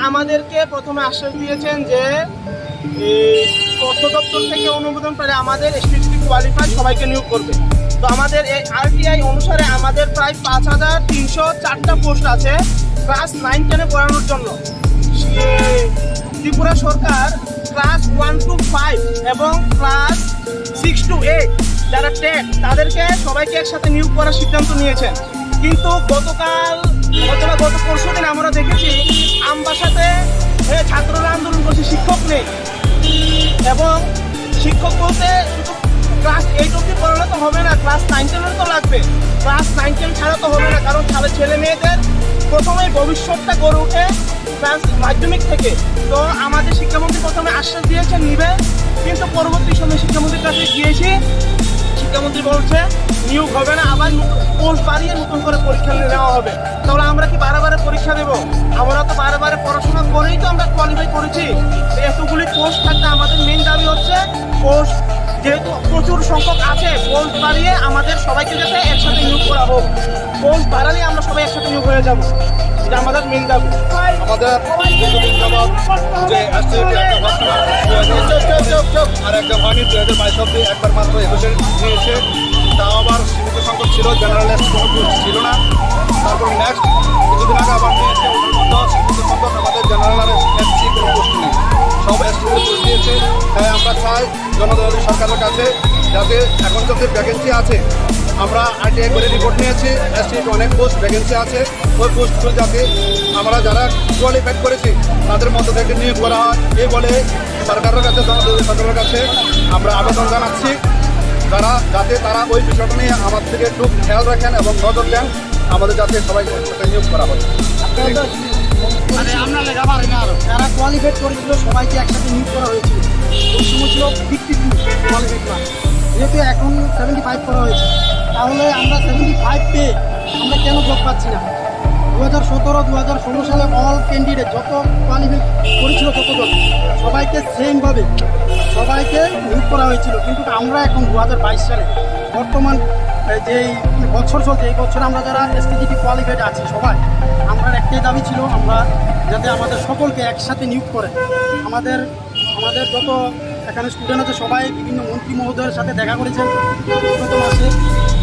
আমাদেরকে প্রথমে আশ্বাস দিয়েছেন যে অর্থ দপ্তর থেকে অনুমোদন পেলে আমাদের এসটিসি কোয়ালিফাই সবাইকে নিয়োগ করবে। তো আমাদের এই আরটিআই অনুসারে আমাদের প্রায় 5304টা পোস্ট আছে ক্লাস 9-10 পড়ানোর জন্য। ত্রিপুরা সরকার ক্লাস 1 to 5 এবং ক্লাস 6 to 8 যারা 10 তাদেরকে সবাইকে একসাথে নিয়োগ করার সিদ্ধান্ত নিয়েছেন। কিন্তু গত পরশু দিন আমরা দেখেছি আমবাসাতে ছাত্ররা আন্দোলন করছে, শিক্ষক নেই। এবং শিক্ষক বলতে শুধু ক্লাস 8 অবধি পড়ালে তো হবে না, ক্লাস 9-10 তো লাগবে। ক্লাস 9-10 ছাড়া তো হবে না, কারণ ছেলে মেয়েদের প্রথমেই ভবিষ্যৎটা গড়ে ওঠে ক্লাস মাধ্যমিক থেকে। তো আমাদের শিক্ষামন্ত্রী প্রথমে আশ্বাস দিয়েছেন নিবে, কিন্তু পরবর্তী সময় শিক্ষামন্ত্রীর কাছে গিয়েছি, শিক্ষামন্ত্রী বলছে নিয়োগ হবে না, আবার পোস্ট বাড়িয়ে নতুন করে পরীক্ষা নেওয়া হবে। তাহলে আমরা কি বারে পরীক্ষা দেবো? আমরা তো বারে পড়াশোনা করেই তো আমরা কোয়ালিফাই করেছি। এতগুলি পোস্ট থাকতে আমাদের মেন দাবি হচ্ছে পোস্ট যেহেতু প্রচুর সংখ্যক আছে, পোস্ট বাড়িয়ে আমাদের সবাইকে যাতে একসাথে নিয়োগ করা হোক। পোস্ট বাড়ালে আমরা সবাই একসাথে নিয়োগ হয়ে যাবো, এটা আমাদের মেন দাবি। আমাদের যে আর একটা হয়নি 2022 অব্দি একবার মাত্র 21 নিয়েছে, তাও আবার সীমিত সংখ্যক ছিল, জেনারেলিস্ট কোনো পোস্ট ছিল না। তারপর নেক্সট কিছুদিন আগে আবার নিয়েছে, ওটার মধ্যে সীমিত সংখ্যক আমাদের জেনারেল আর এসসি কোনো পোস্ট নেই, সব এসসি পোস্ট দিয়েছে। তাই আমরা চাই জনদলী সরকারের কাছে যাতে এখন যত ভ্যাকেন্সি আছে, আমরা আরটিআই করে রিপোর্ট নিয়েছি, এসসির অনেক পোস্ট ভ্যাকেন্সি আছে, ওই পোস্টগুলো যাতে আমরা যারা কোয়ালিফাইড করেছি তাদের মধ্য থেকে নিয়োগ করা হয়, এই বলে সরকারের কাছে, জনদলীয় সরকারের কাছে আমরা আবেদন জানাচ্ছি। যাতে তারা ওই বিষয়টা নিয়ে আমার থেকে একটু খেয়াল রাখেন এবং নজর দেন, আমাদের যাতে সবাই সাথে নিয়োগ করা হয়। যারা কোয়ালিফাইড করেছিল সবাইকে একসাথে নিয়োগ করা হয়েছিল, ওই সময় ছিল 52 কোয়ালিফাইড ক্লাস, যেহেতু এখন 75 করা হয়েছে, তাহলে আমরা 75 পেয়ে আমরা কেন জব পাচ্ছি না? 2017-2016 সালে অল ক্যান্ডিডেট যত কোয়ালিফাই করেছিল ততজন সবাইকে সেমভাবে সবাইকে নিয়োগ করা হয়েছিল। কিন্তু আমরা এখন 2022 সালে বর্তমান যেই বছর চলছে, এই বছর আমরা যারা এসটিজিটি কোয়ালিফাইড আছি সবাই, আমরা একটাই দাবি ছিল আমরা যাতে আমাদের সকলকে একসাথে নিয়োগ করে। আমাদের যত এখানে স্টুডেন্ট আছে সবাই বিভিন্ন মন্ত্রী মহোদয়ের সাথে দেখা করেছেন গত মাসে,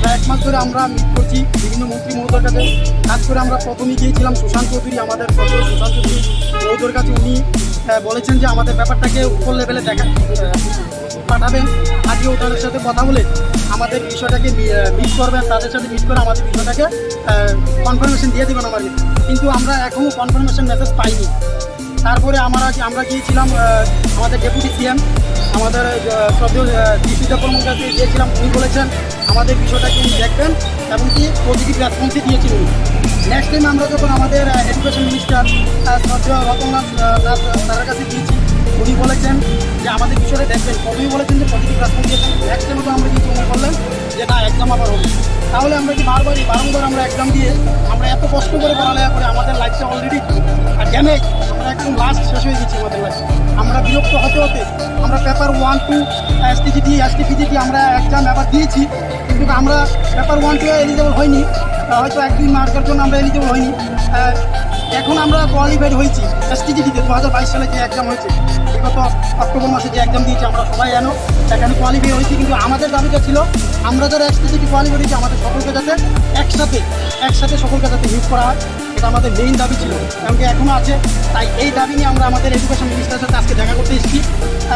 প্রায় 1 মাস ধরে আমরা মিট করছি বিভিন্ন মন্ত্রী মহোদয়ের কাছে। কাজ করে আমরা প্রথমেই গিয়েছিলাম সুশান্ত চৌধুরী, আমাদের সদস্য সুশান্ত চৌধুরী মহোদয়ের কাছে। উনি বলেছেন যে আমাদের ব্যাপারটাকে উপর লেভেলে পাঠাবেন, আজকেও তাদের সাথে কথা বলে আমাদের বিষয়টাকে মিট করবেন, তাদের সাথে মিট করে আমাদের বিষয়টাকে কনফার্মেশন দিয়ে দেবেন আমাদের। কিন্তু আমরা এখনও কনফার্মেশন মেসেজ পাইনি। তারপরে আমরা গিয়েছিলাম আমাদের ডেপুটি সিএম, আমাদের ডিসিডাব্লিউর কাছে গিয়েছিলাম। উনি বলেছেন আমাদের বিষয়টাকে উনি দেখবেন এবং কি পজিটিভ রেসপন্সই দিয়েছেন উনি। নেক্সট টাইম আমরা যখন আমাদের এডুকেশন মিনিস্টার রতননাথ স্যারের কাছে গিয়েছি, উনি বলেছেন যে আমাদের বিষয়টা দেখবেন, প্রথমেই বলেছেন যে পজিটিভ রেসপন্স দিয়েছেন। নেক্সট টাইমে তো আমরা কিছু মনে করলেন যে না এক্সাম আবার হবে, তাহলে আমরা কি বারংবার আমরা এক্সাম দিয়ে আমরা এত কষ্ট করে পড়ালেখা করে আমাদের লাইফটা অলরেডি ড্যামেজ, আমরা একদম লাস্ট শেষ হয়ে গেছি আমাদের লাইফ। আমরা বিরক্ত হতে আমরা পেপার 1 to এসটিজিটি এসটিপিজিটি আমরা এক্সাম এবার দিয়েছি, কিন্তু আমরা পেপার 1 to এলিজিবল হয়নি, হয়তো 1-2 মার্কের জন্য আমরা এলিজিবল হয়নি। এখন আমরা কোয়ালিফাইড হয়েছি এসটিজিটিতে 2022 সালে যে এক্সাম হয়েছে, বিগত অক্টোবর মাসে যে এক্সাম দিয়েছি আমরা সবাই এখানে কোয়ালিফাই হয়েছি। কিন্তু আমাদের দাবিটা ছিল আমরা যারা এসটিজিটি কোয়ালিফাই হয়েছি আমাদের সকলকে যাতে একসাথে সকলকে যাতে নিয়োগ করা হয়, এটা আমাদের মেইন দাবি ছিল, এমনকি এখনও আছে। তাই এই দাবি নিয়ে আমরা আমাদের এডুকেশন মিনিস্টারের সাথে আজকে দেখা করতে এসেছি।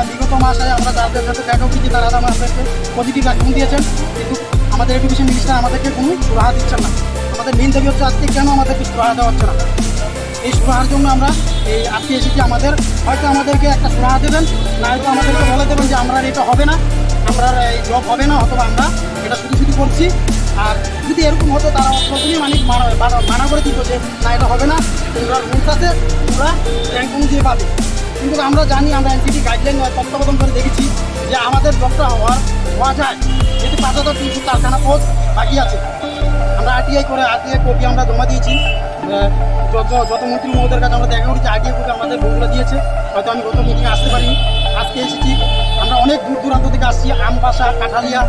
বিগত মাসে আমরা যাদের সাথে দেখা করেছি তারা আমাদেরকে পজিটিভ রেসপন্স দিয়েছেন, কিন্তু আমাদের এডুকেশন মিনিস্টার আমাদেরকে কোনো সুরাহা দিচ্ছেন না। আমাদের মেইন দাবি হচ্ছে আজকে কেন আমাদেরকে সুরাহা দেওয়া হচ্ছে না। এই সুরাহার জন্য আমরা আজকে এসেছি। হয়তো আমাদেরকে একটা সুরাহা দেবেন, না হয়তো আমাদেরকে বলে দেবেন যে আমরা এটা হবে না, আমরা এই জব হবে না, অথবা আমরা এটা শুধু করছি। আর যদি এরকম হতো তারা প্রথমেই মানা করে দিত যে না এটা হবে না, তোমরা রুলস আছে, তোমরা র্যাঙ্ক অনুযায়ী পাবে। কিন্তু আমরা জানি, আমরা এনসিটি গাইডলাইন তত্ত্বাবধান করে দেখেছি যে আমাদের জবটা হওয়া যায়, যেহেতু 5304 পোস্ট বাকি আছে। আমরা আরটিআই কপি আমরা জমা দিয়েছি, যত মন্ত্রী মহোদয়ের কাছে আমরা দেখা করেছি, আরটিআই কপি আমাদের বন্ধুরা দিয়েছে। হয়তো আমি গত মিটিংয়ে আসতে পারিনি, আজকে এসেছি। আমরা অনেক দূর দূরান্ত থেকে আসছি, আমবাসা, কাঠালিয়া,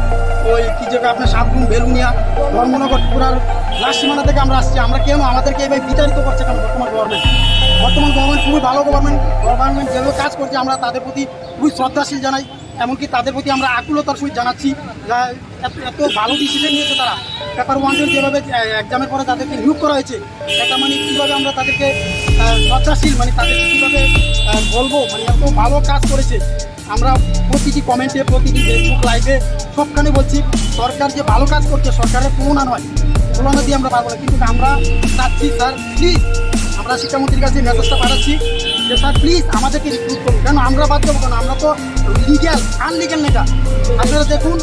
ওই কী জায়গা আপনার সাতগুন, বেলুনিয়া, ধর্মনগর, ত্রিপুরার লাস্ট সীমানা থেকে আমরা আসছি। আমরা কেন আমাদেরকে এবার বিতাড়িত করছে কেন বর্তমান গভর্নমেন্ট? বর্তমান গভর্নমেন্ট খুবই ভালো গভর্নমেন্ট যেভাবে কাজ করছে আমরা তাদের প্রতি খুবই শ্রদ্ধাশীল জানাই, এমনকি তাদের প্রতি আমরা আকুলতার সহিত জানাচ্ছি যা এত ভালো ডিসিশন নিয়েছে তারা। পেপার 1 যেভাবে এক্সামের পরে তাদেরকে নিয়োগ করা হয়েছে, এটা মানে কীভাবে আমরা তাদেরকে শ্রদ্ধাশীল মানে তাদেরকে কীভাবে বলবো, মানে এত ভালো কাজ করেছে। আমরা প্রতিটি কমেন্টে, প্রতিটি ফেসবুক লাইভে সবখানে বলছি সরকার যে ভালো কাজ করছে সরকারের তুলনা নয়, তুলনা দিয়ে আমরা পারবো না। কিন্তু আমরা চাচ্ছি স্যার প্লিজ, আমরা শিক্ষামন্ত্রীর কাছে মেসেজটা পাঠাচ্ছি যে স্যার প্লিজ আমাদেরকে রিক্রুট করুন, কেন আমরা বাদ দেবো কেন, আমরা তো লিগ্যাল আনলিগ্যাল নেতা। আপনারা দেখুন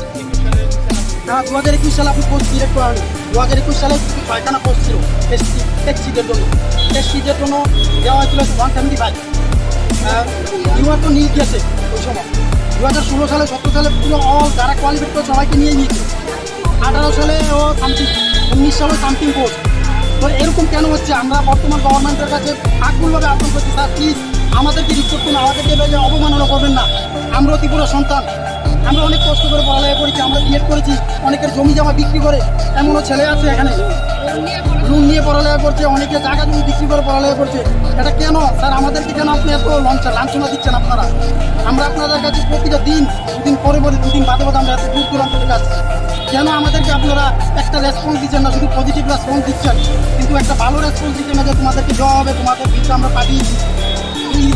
2021 সালে আপনি পোস্ট ডিরেক্ট করেন, 2021 সালে 6খানা পোস্ট ছিল টেক্সট সিটের জন্য, টেক্সট সিটের জন্য দেওয়া হয়েছিল 175। ইউআর তো নিয়ে গিয়েছে ওই সময় 2016 সালে 17 সালে পুরো অল যারা কোয়ালিফাইড করে সবাইকে নিয়ে নিয়েছে। 18 সালে ও সামথিং, 19 সালে সামথিং পোস্ট। তো এরকম কেন হচ্ছে? আমরা বর্তমান গভর্নমেন্টের কাছে আকুলভাবে আবেদন করছি স্যার প্লিজ আমাদেরকে রিক্রুট করুন, আমাদেরকে অবমাননা করবেন না। আমরা ত্রিপুরা সন্তান, আমরা অনেক কষ্ট করে পড়ালেখা করেছি, আমরা বিএড করেছি, অনেকের জমি জমা বিক্রি করে, এমনও ছেলে আছে এখানে লোন নিয়ে পড়ালেখা করছে, অনেকে জায়গা জমি বিক্রি করে পড়ালেখা করছে। এটা কেন স্যার? আমাদেরকে কেন আপনি এত লাঞ্ছনা দিচ্ছেন আপনারা? আমরা আপনাদের কাছে প্রতিটা দিন দুদিন পরে দুদিন বাদে আমরা এত দূর দূরান্ত থেকে আসছি, কেন আমাদেরকে আপনারা একটা রেসপন্স দিচ্ছেন না? শুধু পজিটিভ রেসপন্স দিচ্ছেন কিন্তু একটা ভালো রেসপন্স দিচ্ছেন না যে তোমাদেরকে দেওয়া হবে, তোমাদের বিলটা আমরা পাঠিয়েছি।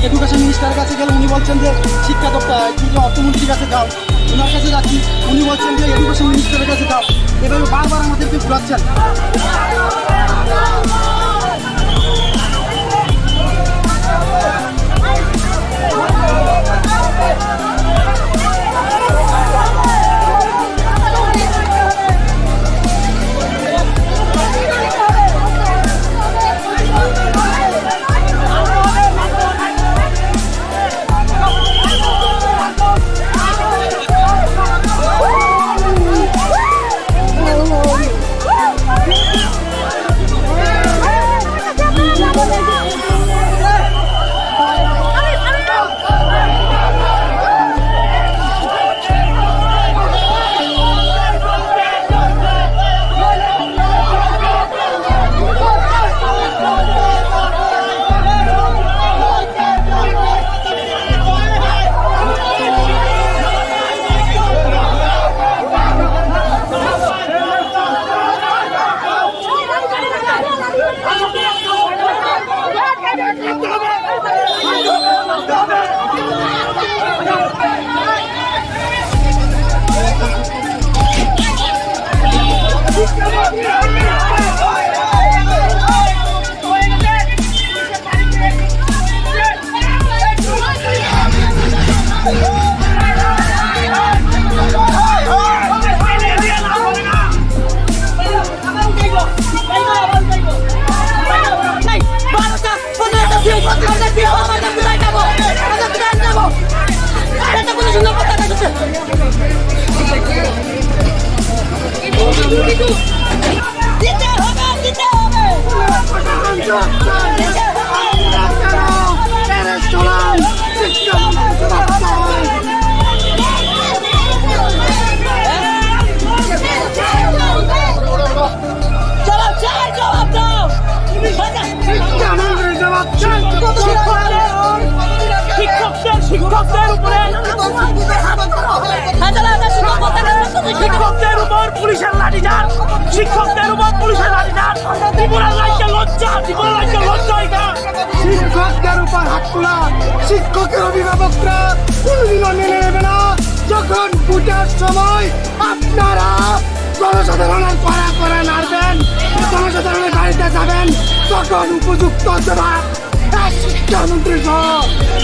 এডুকেশন মিনিস্টারের কাছে গেলে উনি বলছেন যে শিক্ষা দপ্তর কি যে অর্থমন্ত্রীর কাছে যাও, ওনার কাছে যাচ্ছি উনি বলছেন যে এডুকেশন মিনিস্টারের কাছে যাও, এভাবে বারবার আমাদেরকে ঘুরাচ্ছেন। শিক্ষকদের উপর পুলিশের লাঠিচার্জ, শিক্ষকদের উপর পুলিশের লাঠিচার্জ, ত্রিপুরা রাজ্যে লজ্জা, ত্রিপুরা রাজ্যে লজ্জা। শিক্ষকদের উপর হাত তোলা শিক্ষকের অভিভাবকরা কোনোদিনও মেনে নেবে না। যখন ভোটের সময় আপনারা জনসাধারণের করা নাড়বেন, জনসাধারণের বাড়িতে যাবেন, তখন উপযুক্ত জবাব শিক্ষামন্ত্রী সহ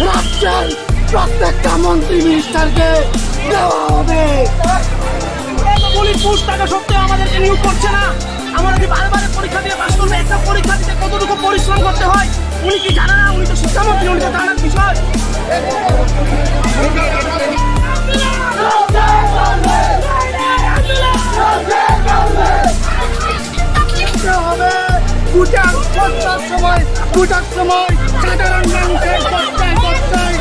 রাজ্যের প্রত্যেকটা মন্ত্রী মিনিস্টারকে দেওয়া হবে। পুলিশ পোস্ট টাকা সত্ত্বেও আমাদেরকে নিয়োগ করছে না। আমরা কি বারবার পরীক্ষা দিয়ে পাস করবো? একটা পরীক্ষা দিতে কতটুকু পরিশ্রম করতে হয় উনি কি জানে না? উনি তো শিক্ষামন্ত্রী, উনি তো জানার বিষয়। ভোটার সময় সাধারণ মানুষের কষ্টায় কষ্টায়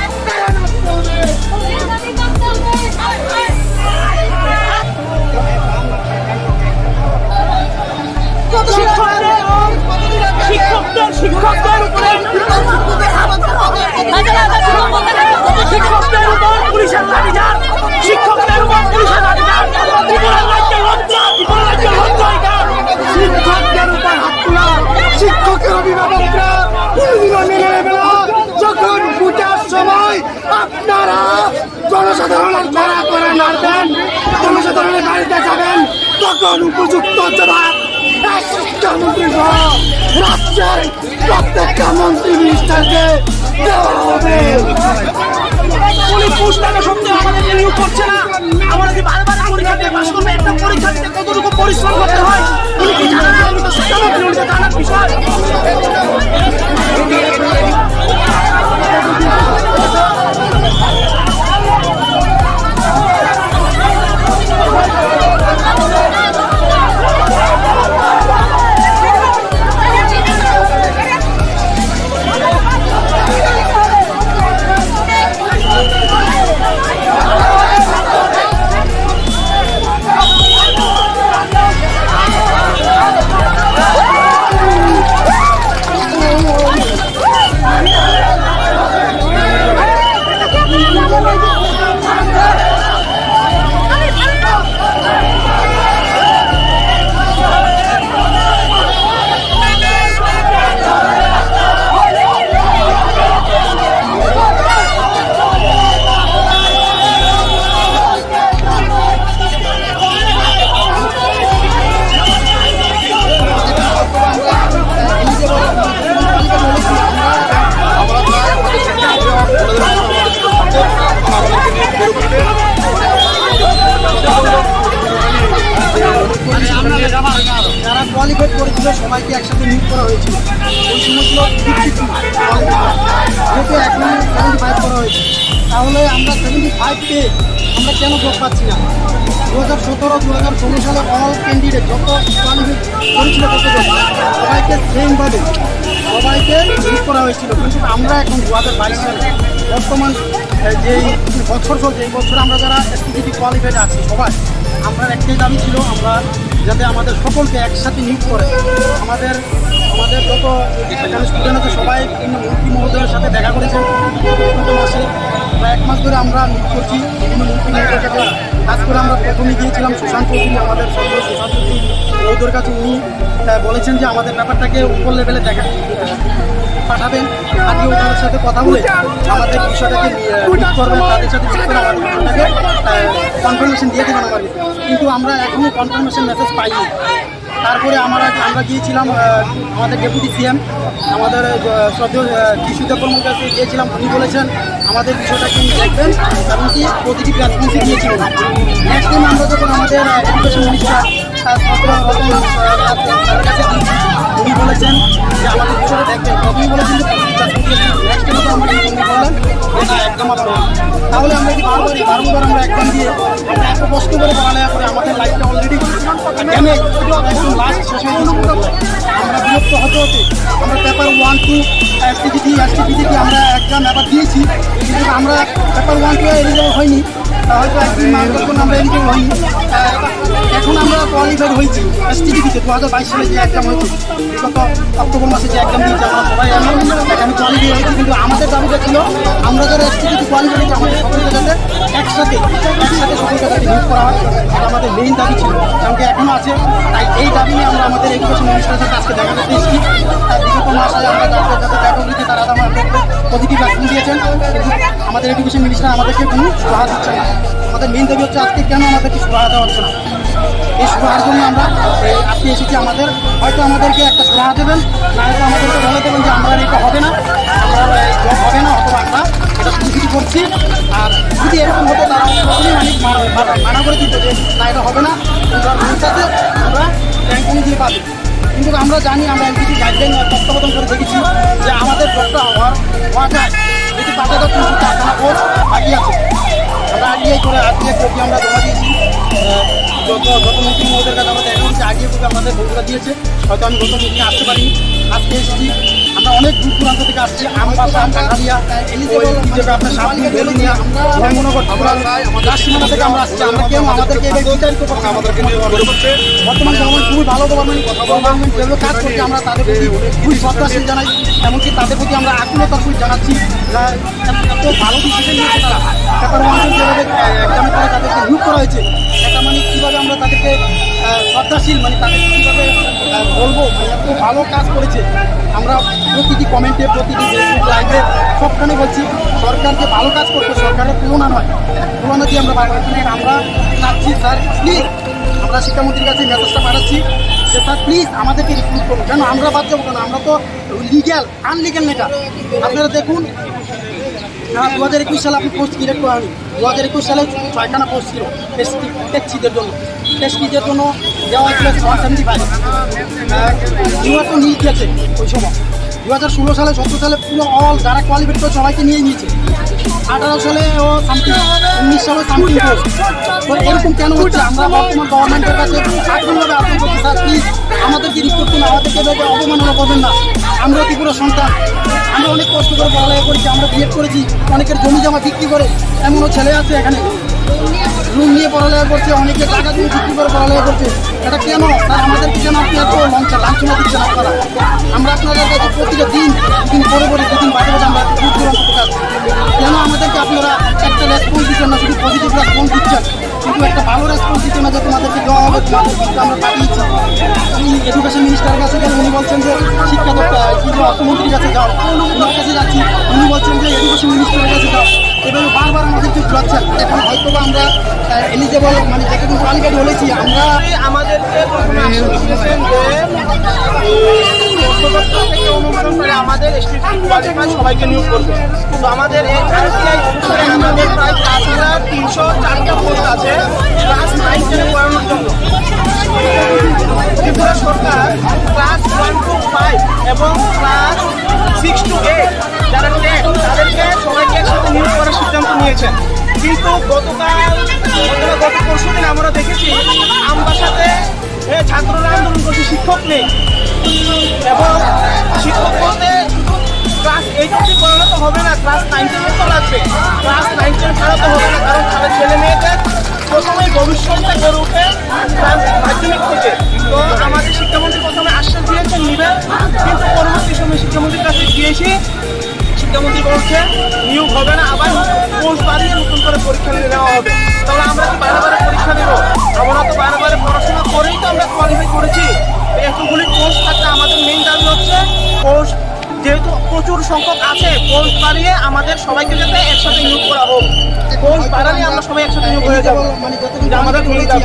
শিক্ষকদের উপরে আপনারা জনসাধারণের কড়া করে মারবেন, জনসাধারণের বাড়িতে যাবেন, তখন উপযুক্ত জবাব এই শিক্ষামন্ত্রী সহ রাজ্যের প্রত্যেকটা মন্ত্রী মিনিস্টারকে দেওয়া হবে। পুলিশ পুষ্টাকে সত্যি আমাদেরকে নিয়োগ করছে না। আমরা যে বারবার পরীক্ষা দিয়ে পাস করবো, একটা পরীক্ষা দিতে কতটুকু পরিশ্রম করতে হয় উনি কি জানেন না? উনি তো শিক্ষামন্ত্রী, উনি তো জানার বিষয়। যারা কোয়ালিফাইড করেছিল সবাইকে একসাথে নিয়োগ করা হয়েছিল। ওই সময় ছিল 52 যেহেতু এখন 75 করা হয়েছে, তাহলে আমরা 75 পেয়ে আমরা কেন যোগ পাচ্ছি না? 2017-2016 সালে অল ক্যান্ডিডেট যত কোয়ালিফাইড করেছিল সবাইকে সেমভাবে সবাইকে নিয়োগ করা হয়েছিল। কিন্তু আমরা এখন 2022 সালে বর্তমান যেই বছর চলছে, এই বছর আমরা যারা এসটিজিটি কোয়ালিফাইড আছি সবাই, আমরা একটাই দাবি ছিল আমরা যাতে আমাদের সকলকে একসাথে নিয়োগ করে। আমাদের যত এখানে স্টুডেন্ট আছে সবাই বিভিন্ন মন্ত্রী মহোদয়ের সাথে দেখা করেছেন। গত মাসে প্রায় 1 মাস ধরে আমরা নিয়োগ করছি বিভিন্ন মন্ত্রী মহোদয়ের সাথে কাজ করে। আমরা প্রথমে গিয়েছিলাম সুশান্ত চৌধুরী, আমাদের সদস্য সুশান্ত চৌধুরী মহোদয়ের কাছে। উনি বলেছেন যে আমাদের ব্যাপারটাকে উপর লেভেলে পাঠাবেন, আজকে ওনাদের সাথে কথা বলে আমাদের বিষয়টাকে ঠিক করবেন, তাদের সাথে ঠিক করে আমাদের বিষয়টাকে কনফার্মেশন দিয়ে দেবেন আমাদের। কিন্তু আমরা এখনও কনফার্মেশন মেসেজ পাইনি। তারপরে আমরা গিয়েছিলাম আমাদের ডেপুটি সিএম, আমাদের শ্রদ্ধেয় যিশুদেব বর্মনের কাছে গিয়েছিলাম। উনি বলেছেন আমাদের বিষয়টাকে উনি দেখবেন এবং কি পজিটিভ রেসপন্সই দিয়েছিলেন। নেক্সট টাইম আমরা যখন আমাদের এডুকেশন মিনিস্টার তাদের কাছে উনি বলেছেন যে আমাদের বিষয়টা দেখবেন, তখনই বলেছেন যে নেক্সট টাইম আমরা বললেন এটা একদম তাহলে আমরা কি বারবার আমরা একদম দিয়ে আমরা এত কষ্ট করে পড়ালেখা করে আমাদের লাইফটা অলরেডি ড্যামেজ একদম লাস্ট শেষ হয়ে গেছে। আমরা বিরক্ত হতে আমরা পেপার 1, 2 এসটিজিটি আমরা এক্সাম এবার দিয়েছি, কিন্তু আমরা পেপার 1, 2 এলিজিবল হয়নি। হয়তো একদিন যখন আমরা এলিজিবল হইনি, এখন আমরা কোয়ালিফাইড হয়েছি এসটিজিটিতে 2022 সালে যে এক্সাম হয়েছে, গত অক্টোবর মাসে যে এক্সাম দিয়েছি আমরা সবাই এখানে কোয়ালিফাই হয়েছি। কিন্তু আমাদের দাবিটা ছিল আমরা যারা এসটিজিটি কোয়ালিফাই হয়েছি আমাদের সকলকে যাতে একসাথে সকলকে যাতে নিয়োগ করা হয়, এটা আমাদের মেইন দাবি ছিল, কারণ এখনও আছে। তাই এই দাবি নিয়ে আমরা আমাদের এডুকেশন মিনিস্টারের সাথে আজকে দেখা করতে এসেছি। বিগত মাসে আমরা যাদের সাথে দেখা করেছি তারা আমাদের পজিটিভ রেসপন্স দিয়েছেন, কিন্তু আমাদের এডুকেশন মিনিস্টার আমাদেরকে কোনো সুরাহা দিচ্ছে না। আমাদের মেইন দাবি হচ্ছে আজকে কেন আমাদেরকে সুরাহা দেওয়া হচ্ছে না। এই সুরাহার জন্য আমরা আজকে এসেছি। আমাদের হয়তো আমাদেরকে একটা সুরাহা দেবেন, না হয়তো আমাদেরকে বলে দেবেন যে আমরা এটা হবে না, আমরা জব হবে না, অথবা আমরা এটা শুরু করছি। আর যদি এরকম হতো তারা প্রথমেই মানা করে দিত যে না এটা হবে না, সাথে আমরা র্যাঙ্ক অনুযায়ী পাবো। কিন্তু আমরা জানি, আমরা এনসিটি গাইডলাইন তত্ত্বাবধান করে দেখেছি যে আমাদের জবটা হওয়া যায়, যদি 5,304খানা পোস্ট বাকি আছে। আমরা আরটিআই করে কপি আমরা জমা দিয়েছি। যত মন্ত্রী মহোদয়ের কাছে আমরা দেখা করছি আরটিআই কপি আমাদের বন্ধুরা দিয়েছে। হয়তো আমি গত মিটিংয়ে আসতে পারিনি, আজকে এসেছি। আমরা অনেক দূর দূরান্ত থেকে আসছি, আমবাসা, কাঠালিয়া, হিসেবে আপনার সামনে বেলুনিয়া, মহানগর, সীমানা থেকে আমরা আসছি। আমরা কেউ আমাদেরকে এবার বিতাড়িত করছে, আমাদেরকে বর্তমান গভর্নমেন্ট খুবই ভালো গভর্নমেন্ট যেগুলো কাজ করছে, আমরা তাদের প্রতি খুবই শ্রদ্ধাশীল জানাই। এমনকি তাদের প্রতি আমরা আকুলতার সহিত জানাচ্ছি এত ভালো ডিসিশন নিয়েছে তারা। পেপার 1 যেভাবে এক্সাম করে তাদেরকে নিয়োগ করা হয়েছে, এটা মানে কীভাবে আমরা তাদেরকে শ্রদ্ধাশীল, মানে তাদেরকে কীভাবে বলবো, মানে এত ভালো কাজ করেছে। আমরা প্রতিটি কমেন্টে, প্রতিটি ফেসবুক লাইভে সবখানে বলছি সরকারকে ভালো কাজ করতে, সরকারের তুলনা নয়, তুলনা দিয়ে আমরা পারবো না। আমরা চাচ্ছি স্যার প্লিজ, আমরা শিক্ষামন্ত্রীর কাছে মেসেজটা পাঠাচ্ছি যে স্যার প্লিজ আমাদেরকে রিক্রুট করুন। কেন আমরা বাদ যাবো কেন? আমরা তো লিগ্যাল আনলিগ্যাল নেতা। আপনারা দেখুন 2021 সালে আপনি পোস্ট ক্রিয়েট করা হয়নি। 2021 সালে 6খানা পোস্ট ছিল টেক্সিদের জন্য, টেক্সিদের জন্য দেওয়া হয়েছিল 175। নিউ তো নিয়ে গেছে ওই সময়। 2016 সালে 17 সালে পুরো অল যারা কোয়ালিফাইড করে সবাইকে নিয়ে নিয়েছে। 18 সালে ও সামথিং, 19 সালে সামথিং পোস্ট। তো এরকম কেন হচ্ছে? আমরা বর্তমান গভর্নমেন্টের কাছে আগ্রহভাবে আবেদন করছি স্যার প্লিজ আমাদেরকে রিক্রুট করুন, আমাদেরকে এভাবে অবমাননা করবেন না। আমরা ত্রিপুরা সন্তান, আমরা অনেক কষ্ট করে পড়ালেখা করেছি, আমরা বিএড করেছি, অনেকের জমি জমা বিক্রি করে, এমনও ছেলে আছে এখানে রুম নিয়ে পড়ালেখা করছে, অনেকে টাকা দিয়ে বিক্রি করে পড়ালেখা করছে। এটা কেন স্যার? আমাদেরকে কেন আপনি এত লাঞ্ছনা দিচ্ছেন আপনারা? আমরা আপনাদের কাছে প্রতিটা দিন পরে দুদিন বাদে বাদে আমরা দূর দূরান্ত থেকে আসছি। কেন আমাদেরকে আপনারা একটা রেসপন্স দিচ্ছেন না, শুধু পজিটিভ রেসপন্স দিচ্ছেন, কিন্তু একটা ভালো রেসপন্স দিচ্ছেন না যে তোমাদেরকে দেওয়া হবে, আমরা পাঠিয়েছি। এডুকেশন মিনিস্টারের কাছে গেলে উনি বলছেন যে শিক্ষা দপ্তর অর্থমন্ত্রীর কাছে যাও, উনার কাছে যাচ্ছি, উনি বলছেন যে এডুকেশন মিনিস্টারের কাছে যাও। এভাবে বারবার আমাদেরকে ঘুরাচ্ছেন। এখন হয়তো বা আমরা এলিজেবল মানে যতটুকু কোয়ালিফাইড হয়েছি আমরা। আমাদেরকে প্রথমে আশ্বাস দিয়েছেন যে অর্থ দপ্তর থেকে অনুমোদন করে আমাদের স্টুডেন্ট কোয়ালিফাই সবাইকে নিয়োগ করবে। তো আমাদের এই আরটিআই আমাদের প্রায় 5304টা পোস্ট আছে ক্লাস 9 টেনে পড়ানোর জন্য। ত্রিপুরা সরকার ক্লাস 1 to 5 এবং ক্লাস 6 to 8 যারা টেট তাদেরকে সবাইকে একসাথে নিয়োগ করার সিদ্ধান্ত নিয়েছেন। কিন্তু গত পরশুদিন আমরা দেখেছি আমবাসাতে ছাত্ররা আন্দোলন করছে, শিক্ষক নেই। এবং শিক্ষক বলতে ক্লাস 8 অব্দি পড়ানো তো হবে না, ক্লাস 9 টেনে তো লাগবে। ক্লাস 9 টেন ছাড়া তো হবে না, কারণ তাদের ছেলে মেয়েদের প্রথমেই ভবিষ্যৎটা গড়ে উঠে মাধ্যমিক থেকে। তো আমাদের শিক্ষামন্ত্রী প্রথমে আশ্বাস দিয়েছেন নিবেন, কিন্তু পরবর্তী সময় শিক্ষামন্ত্রীর কাছে গিয়েছি, শিক্ষামন্ত্রী বলছে নিয়োগ হবে না, আবার পোস্ট বাড়িয়ে নতুন করে পরীক্ষা নিয়ে নেওয়া হবে। তাহলে আমরা কি বারে পরীক্ষা দেবো? আমরা তো বারে পড়াশোনা করেই তো আমরা কোয়ালিফাই করেছি। এতগুলি পোস্ট থাকতে আমাদের মেইন দাবি হচ্ছে পোস্ট যেহেতু প্রচুর সংখ্যক আছে, পোস্ট বাড়িয়ে আমাদের সবাইকে যাতে একসাথে নিয়োগ করা হোক। পোস্ট বাড়ালে আমরা সবাই একসাথে নিয়োগ হয়ে যাবো, মানে এটা আমাদের মেইন দাবি।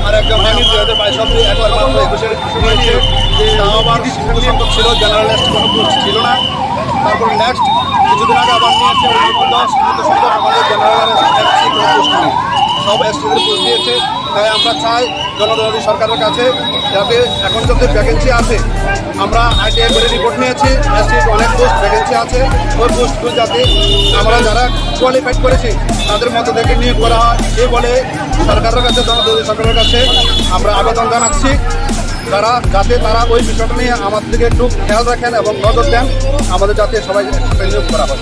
আর একদম হয়নি 2022 অব্দি একবার মাত্র 21-এর নিয়েছে। তাও আবার সীমিত সংখ্যক ছিল, জেনারেলিস্ট কোনো পোস্ট ছিল না। তারপর নেক্সট কিছুদিন আগে আবার নিয়েছে, ওর মধ্যে সীমিত সংখ্যক আমাদের জেনারেলিস্ট কোনো পোস্ট নেই, সব এসটিদের পোস্ট দিয়েছে। তাই আমরা চাই জনদরদি সরকারের কাছে যাতে এখন যত ভ্যাকেন্সি আছে, আমরা আইটিআই করে রিপোর্ট নিয়েছি, এসটির অনেক পোস্ট ভ্যাকেন্সি আছে, ওই পোস্টগুলো যাতে আমরা যারা কোয়ালিফাইড করেছি তাদের মধ্যে থেকে নিয়োগ করা হয় এই বলে সরকারের কাছে, জনদরদি সরকারের কাছে আমরা আবেদন জানাচ্ছি। যাতে তারা ওই বিষয়টা নিয়ে আমাদের দিকে একটু খেয়াল রাখেন এবং নজর দেন, আমাদের যাতে সবাই একসাথে নিয়োগ করা হয়।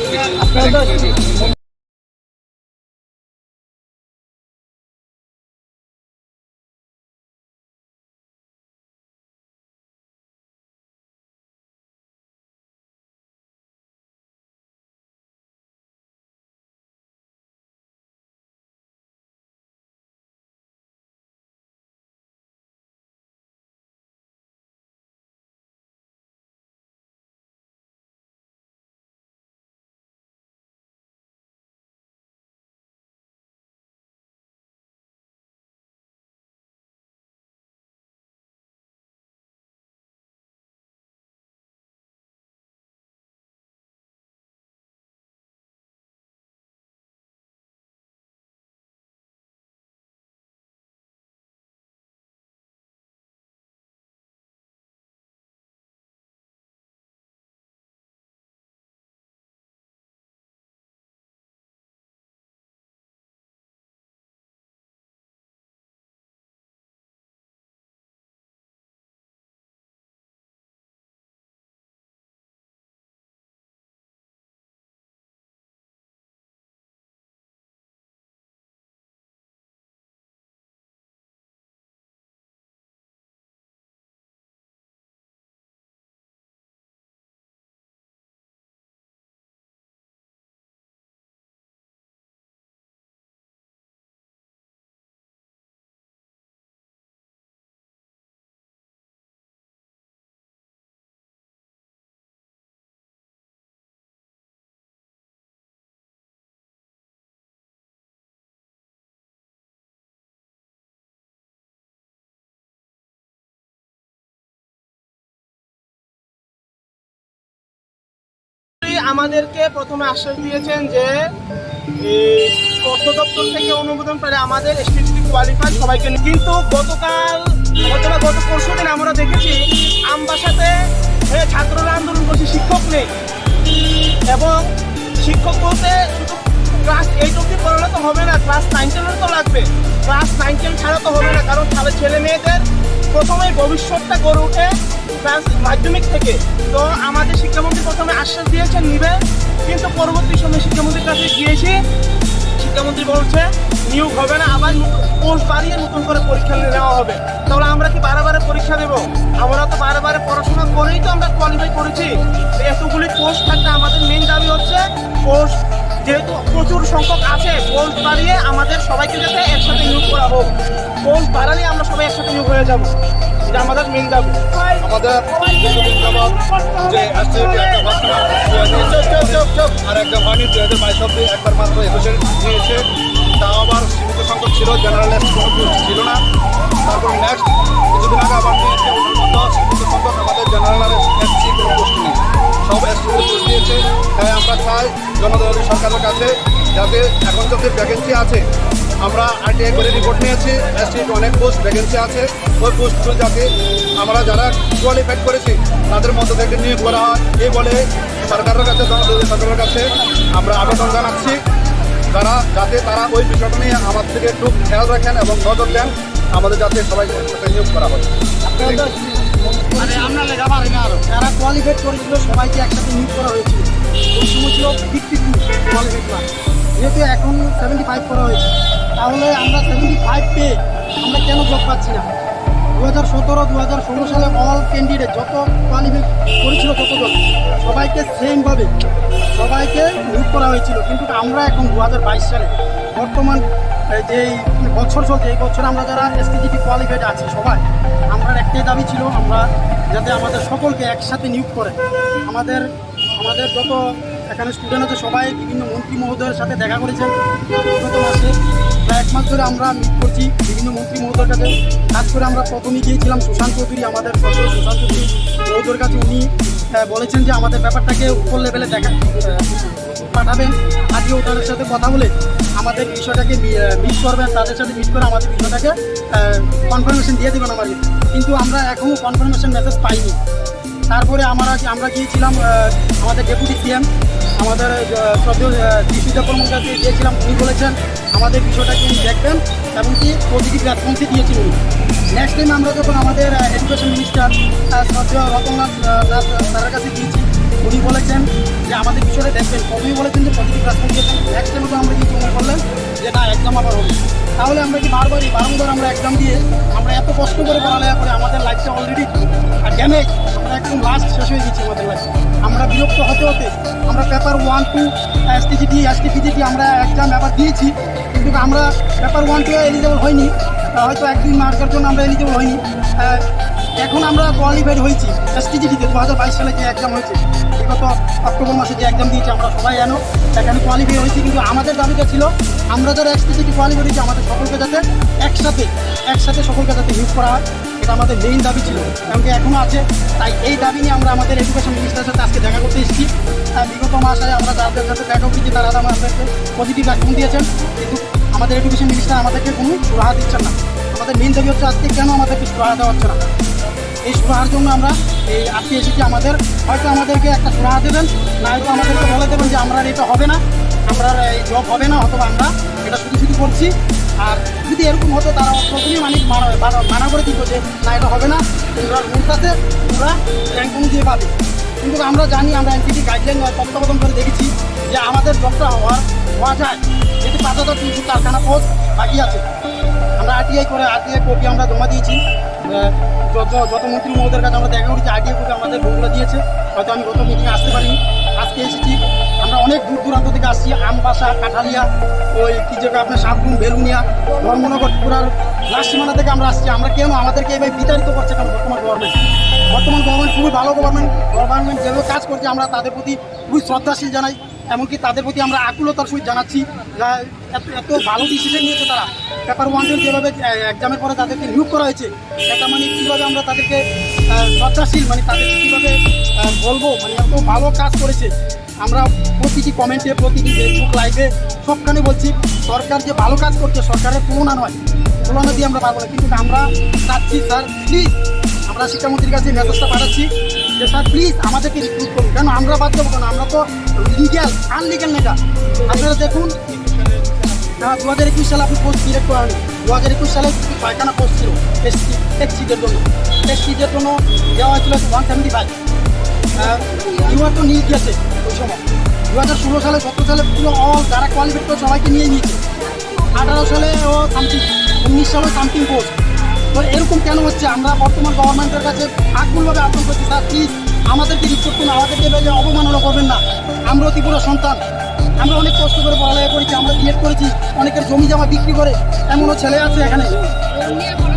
আমাদেরকে প্রথমে আশ্বাস দিয়েছেন যে অর্থ দপ্তর থেকে অনুমোদন পেলে আমাদের এসটিজিটি কোয়ালিফাই সবাইকে কিন্তু গত পরশু দিন আমরা দেখেছি আমবাসাতে ছাত্ররা আন্দোলন করছে, শিক্ষক নেই। এবং শিক্ষক বলতে শুধু ক্লাস 8 অব্দি পড়ালে তো হবে না, ক্লাস 9-10 তো লাগবে। ক্লাস 9-10 ছাড়া তো হবে না, কারণ ছেলে মেয়েদের প্রথমেই ভবিষ্যৎটা গড়ে ওঠে ক্লাস মাধ্যমিক থেকে। তো আমাদের শিক্ষামন্ত্রী প্রথমে আশ্বাস দিয়েছেন নিবে, কিন্তু পরবর্তী সময়ে শিক্ষামন্ত্রীর কাছে গিয়েছি, শিক্ষামন্ত্রী বলছে নিয়োগ হবে না, আবার পোস্ট বাড়িয়ে নতুন করে পরীক্ষা নেওয়া হবে। তাহলে আমরা কি বারে পরীক্ষা দেবো? আমরা তো বারে পড়াশোনা করেই তো আমরা কোয়ালিফাই করেছি। এতগুলি পোস্ট থাকতে আমাদের মেন দাবি হচ্ছে পোস্ট যেহেতু প্রচুর সংখ্যক আছে, পোস্ট বাড়িয়ে আমাদের সবাইকে যাতে একসাথে নিয়োগ করা হোক। পোস্ট বাড়ালে আমরা সবাই একসাথে নিয়োগ হয়ে যাবো, এটা আমাদের মেন দাবি। আমাদের দীর্ঘদিন যাবৎ যে এসটিজিটি একটা ঘটনা আর একটা হয়নি 2022 অব্দি একবার মাত্র 21-এর নিয়েছে, তাও আবার সীমিত সংখ্যক ছিল, জেনারেলিস্ট কোনো পোস্ট ছিল না। তারপর নেক্সট কিছুদিন আগে আবার নিয়েছে, ওটার মধ্যে সীমিত সংখ্যক আমাদের জেনারেল আর এসটি কোনো পোস্ট নেই, সব এসটিতে পোস্ট দিয়েছে। তাই আমরা চাই জনদরদী সরকারের কাছে যাতে এখন যত ভ্যাকেন্সি আছে, আমরা আরটিআই করে রিপোর্ট নিয়েছি, এসটিতে অনেক পোস্ট ভ্যাকেন্সি আছে, ওই পোস্টগুলো যাতে আমরা যারা কোয়ালিফাইড করেছি তাদের মধ্যে থেকে নিয়োগ করা হয়, এই বলে সরকারের কাছে জনদরদী সরকারের কাছে আমরা আবেদন জানাচ্ছি, যাতে তারা ওই বিষয়টা নিয়ে আমাদের থেকে একটু খেয়াল রাখেন এবং নজর দেন, আমাদের যাতে সবাই একসাথে নিয়োগ করা হয়। যারা কোয়ালিফাইড করেছিল সবাইকে একসাথে নিয়োগ করা হয়েছিল। ওই সময় ছিল 52 কোয়ালিফাইড ক্লাস, যেহেতু এখন 75 করা হয়েছে, তাহলে আমরা 75 পেয়ে আমরা কেন জব পাচ্ছি না? 2017-2016 সালে অল ক্যান্ডিডেট যত কোয়ালিফাই করেছিল ততজন সবাইকে সেমভাবে সবাইকে নিয়োগ করা হয়েছিল। কিন্তু আমরা এখন 2022 সালে বর্তমান যেই বছর চলছে, এই বছর আমরা যারা এসটিজিটি কোয়ালিফাইড আছি সবাই, আমরা একটাই দাবি ছিল আমরা যাতে আমাদের সকলকে একসাথে নিয়োগ করে। আমাদের যত এখানে স্টুডেন্ট আছে সবাই বিভিন্ন মন্ত্রী মহোদয়ের সাথে দেখা করেছেন গত মাসে, প্রায় 1 মাস ধরে আমরা মিট করছি বিভিন্ন মন্ত্রী মহোদয়ের কাছে। কাজ করে আমরা প্রথমে গিয়েছিলাম সুশান্ত চৌধুরী, আমাদের সচিব সুশান্ত চৌধুরী মহোদয়ের কাছে। উনি বলেছেন যে আমাদের ব্যাপারটাকে উপর লেভেলে পাঠাবেন, আজকে ওটার সাথে কথা বলে আমাদের বিষয়টাকে মিট করবেন, তাদের সাথে মিট করে আমাদের বিষয়টাকে কনফার্মেশন দিয়ে দেবেন আমাদের। কিন্তু আমরা এখনও কনফার্মেশন মেসেজ পাইনি। তারপরে আমরা গিয়েছিলাম আমাদের ডেপুটি সিএম, আমাদের শ্রদ্ধেয় কর্মীর কাছে গিয়েছিলাম। উনি বলেছেন আমাদের বিষয়টাকে উনি দেখবেন, এমনকি পজিটিভ রেসপন্সই দিয়েছেন উনি। নেক্সট টাইম আমরা যখন আমাদের এডুকেশন মিনিস্টার শ্রদ্ধেয় রতনলাল নাথ স্যারের কাছে গিয়েছি, উনি বলেছেন যে আমাদের বিষয়টা দেখবেন। প্রথমেই বলেছেন যে পজিটিভ রেসপন্স দিয়েছেন, নেক্সট টাইম তো আমরা গিয়েছি উনি বললেন যে না এক্সাম আবার হবে। তাহলে আমরা কি বারংবার আমরা এক্সাম দিয়ে আমরা এত কষ্ট করে পড়ালেখা করে আমাদের লাইফটা অলরেডি ড্যামেজ, আমরা একদম লাস্ট শেষ হয়ে গেছি আমাদের লাইফ। আমরা বিরক্ত হতে আমরা পেপার 1-2 এসটিজিটি এসটিপিজিটি আমরা এক্সাম এবার দিয়েছি, কিন্তু আমরা পেপার 1-2 এলিজিবল হয়নি, হয়তো 1-2 মার্কের জন্য আমরা এলিজিবল হয়নি। এখন আমরা কোয়ালিফাইড হয়েছি এসটিজিটিতে 2022 সালে যে এক্সাম হয়েছে, বিগত অক্টোবর মাসে যে এক্সাম দিয়েছি আমরা সবাই জানো, এখানে কোয়ালিফাই হয়েছি। কিন্তু আমাদের দাবিটা ছিল আমরা যারা এসটিজিটি কোয়ালিফাই হয়েছি আমাদের সকলকে যাতে একসাথে সকলকে যাতে নিয়োগ করা হয়, এটা আমাদের মেইন দাবি ছিল, এমনকি এখনও আছে। তাই এই দাবি নিয়ে আমরা আমাদের এডুকেশন মিনিস্টারের সাথে আজকে দেখা করতে এসেছি। বিগত মাসে আমরা যাদের সাথে দেখা করেছি তারা আমাদেরকে পজিটিভ রেসপন্স দিয়েছেন, কিন্তু আমাদের এডুকেশন মিনিস্টার আমাদেরকে কোনো সুরাহা দিচ্ছেন না। আমাদের মেইন দাবি হচ্ছে আজকে কেন আমাদেরকে সুরাহা দেওয়া হচ্ছে না। এই সুরাহার জন্য আমরা আজকে এসেছি। হয়তো আমাদেরকে একটা সুরাহা দেবেন, না হয়তো আমাদেরকে বলে দেবেন যে আমরা এটা হবে না, আমরা এই জব হবে না, অথবা আমরা এটা শুধু করছি। আর যদি এরকম হতো তারা প্রথমেই মানা করে দিত যে না এটা হবে না, তোমরা রুলস আছে, তোমরা র্যাঙ্ক অনুযায়ী পাবে। কিন্তু আমরা জানি, আমরা এনসিটি গাইডলাইন তত্ত্বাবধান করে দেখেছি যে আমাদের জবটা হওয়া যায়, যেহেতু 5300 কারখানা পোস্ট বাকি আছে। আমরা আরটিআই কপি আমরা জমা দিয়েছি, যত মন্ত্রী মহোদয়ের কাছে আমরা দেখা করেছি, আরটিআই কপি আমাদের বন্ধুরা দিয়েছে। হয়তো আমি গত মিটিংয়ে আসতে পারিনি, আজকে এসেছি। আমরা অনেক দূর দূরান্ত থেকে আসছি, আমবাসা, কাঠালিয়া, ওই কি জায়গা আপনার সাতগুন, বেলুনিয়া, ধর্মনগর, ত্রিপুরার লাস্ট সীমানা থেকে আমরা আসছি। আমরা কেন আমাদেরকে এভাবে বিতাড়িত করছে কেন বর্তমান গভর্নমেন্ট খুবই ভালো গভর্নমেন্ট যেভাবে কাজ করছে আমরা তাদের প্রতি খুবই শ্রদ্ধাশীল জানাই, এমনকি তাদের প্রতি আমরা আকুলতার সহিত জানাচ্ছি। এত ভালো ডিসিশন নিয়েছে তারা। পেপার 1 যেভাবে এক্সামের পরে তাদেরকে নিয়োগ করা হয়েছে, এটা মানে কীভাবে আমরা তাদেরকে শ্রদ্ধাশীল, মানে তাদেরকে কীভাবে বলবো, মানে এত ভালো কাজ করেছে। আমরা প্রতিটি কমেন্টে, প্রতিটি ফেসবুক লাইভে সবখানে বলছি সরকার যে ভালো কাজ করছে সরকারের তুলনা নয়, তুলনা দিয়ে আমরা পারবো না। কিন্তু আমরা চাচ্ছি স্যার প্লিজ, আমরা শিক্ষামন্ত্রীর কাছে মেসেজটা পাঠাচ্ছি যে স্যার প্লিজ আমাদেরকে রিক্রুট করুন। কেন আমরা বাদ দেবো কেন? আমরা তো লিগ্যাল আনলিগ্যাল নেতা। আপনারা দেখুন 2021 সালে আপনি পোস্ট সিলেক্ট করেন, 2021 সালে 6খানা পোস্ট ছিল টেক্সিদের জন্য, টেক্সিদের জন্য দেওয়া হয়েছিল 175। ইউআর তো নিয়ে গিয়েছে ওই সময় 2016 সালে 17 সালে পুরো অল যারা কোয়ালিফাইড করে সবাইকে নিয়ে নিয়েছে। 18 সালে ও সামথিং, 19 সালে সামথিং পোস্ট। তো এরকম কেন হচ্ছে? আমরা বর্তমান গভর্নমেন্টের কাছে আকুলভাবে আবেদন করছি স্যার প্লিজ আমাদেরকে রিপোর্ট করুন, আমাদেরকে এভাবে অবমাননা করবেন না। আমরা ত্রিপুরা সন্তান, আমরা অনেক কষ্ট করে পড়ালেখা করেছি, আমরা বিএড করেছি, অনেকের জমি জমা বিক্রি করে, এমনও ছেলে আছে এখানে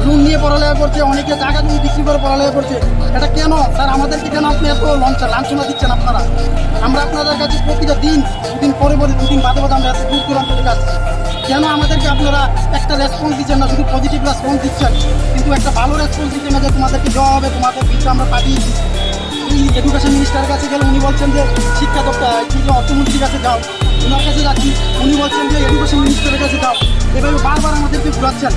লোন নিয়ে পড়ালেখা করছে, অনেকে জায়গা জমি বিক্রি করে পড়ালেখা করছে। এটা কেন স্যার? আমাদেরকে কেন আপনি এত লাঞ্ছনা দিচ্ছেন আপনারা? আমরা আপনাদের কাছে প্রতিটা দিন, দুদিন পরে পরে, দুদিন বাদে বাদে আমরা এত দূর দূরান্ত থেকে আসছি। কেন আমাদেরকে আপনারা একটা রেসপন্স দিচ্ছেন না? শুধু পজিটিভ রেসপন্স দিচ্ছেন, কিন্তু একটা ভালো রেসপন্স দিচ্ছেন না যে তোমাদেরকে দেওয়া হবে, তোমাদের বিলটা আমরা পাঠিয়েছি। এডুকেশন মিনিস্টারের কাছে গেলে উনি বলছেন যে শিক্ষা দপ্তর কি যে অর্থমন্ত্রীর কাছে যাও, ওনার কাছে যাচ্ছি, উনি বলছেন যে এডুকেশন মিনিস্টারের কাছে যাও। এভাবে বারবার আমাদেরকে ঘুরাচ্ছেন।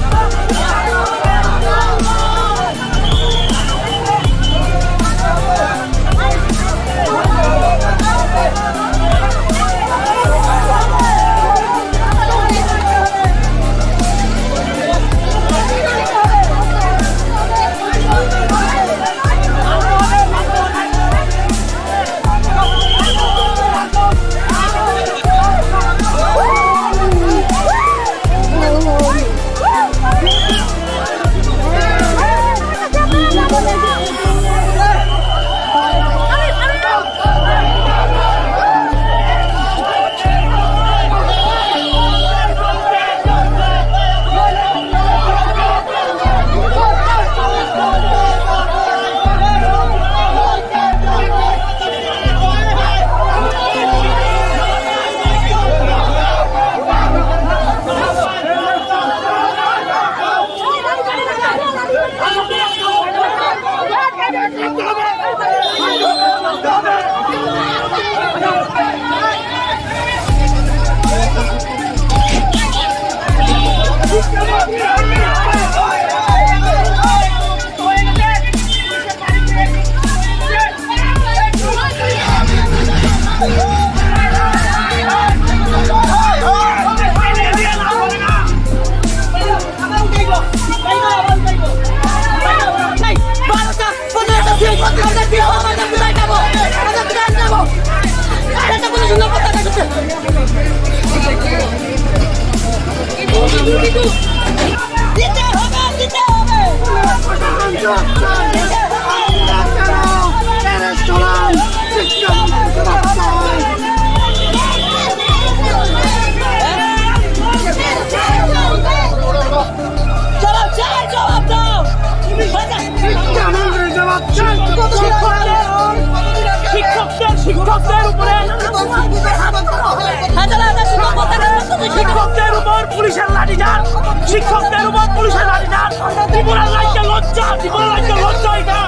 শিক্ষকদের উপর পুলিশের লাঠিচার্জ, শিক্ষকদের উপর পুলিশের লাঠিচার্জ, ত্রিপুরা রাজ্যে লজ্জা, ত্রিপুরা রাজ্যে লজ্জা। এটা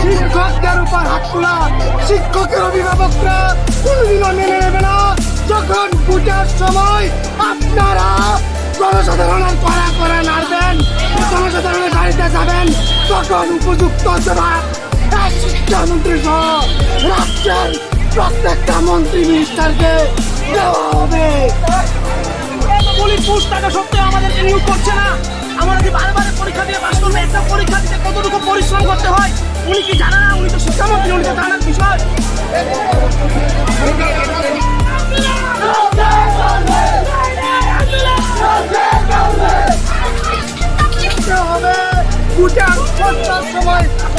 শিক্ষকদের উপর হাত তোলা শিক্ষকের অভিভাবকরা কোনোদিনও মেনে নেবে না। যখন পূজার সময় আপনারা জনসাধারণের কড়া নাড়বেন, জনসাধারণের বাড়িতে যাবেন, তখন উপযুক্ত জবাব শিক্ষামন্ত্রী সহ রাজ্যের প্রত্যেকটা মন্ত্রী মিনিস্টারকে দেওয়া হবে। পুলিশ পোস্ট থাকা সত্ত্বেও আমাদেরকে নিয়োগ করছে না। আমরা কি বারবার পরীক্ষা দিয়ে পাস করবো? একটা পরীক্ষা দিতে কতটুকু পরিশ্রম করতে হয় উনি কি জানে না? উনি তো শিক্ষামন্ত্রী, উনি তো জানার বিষয়।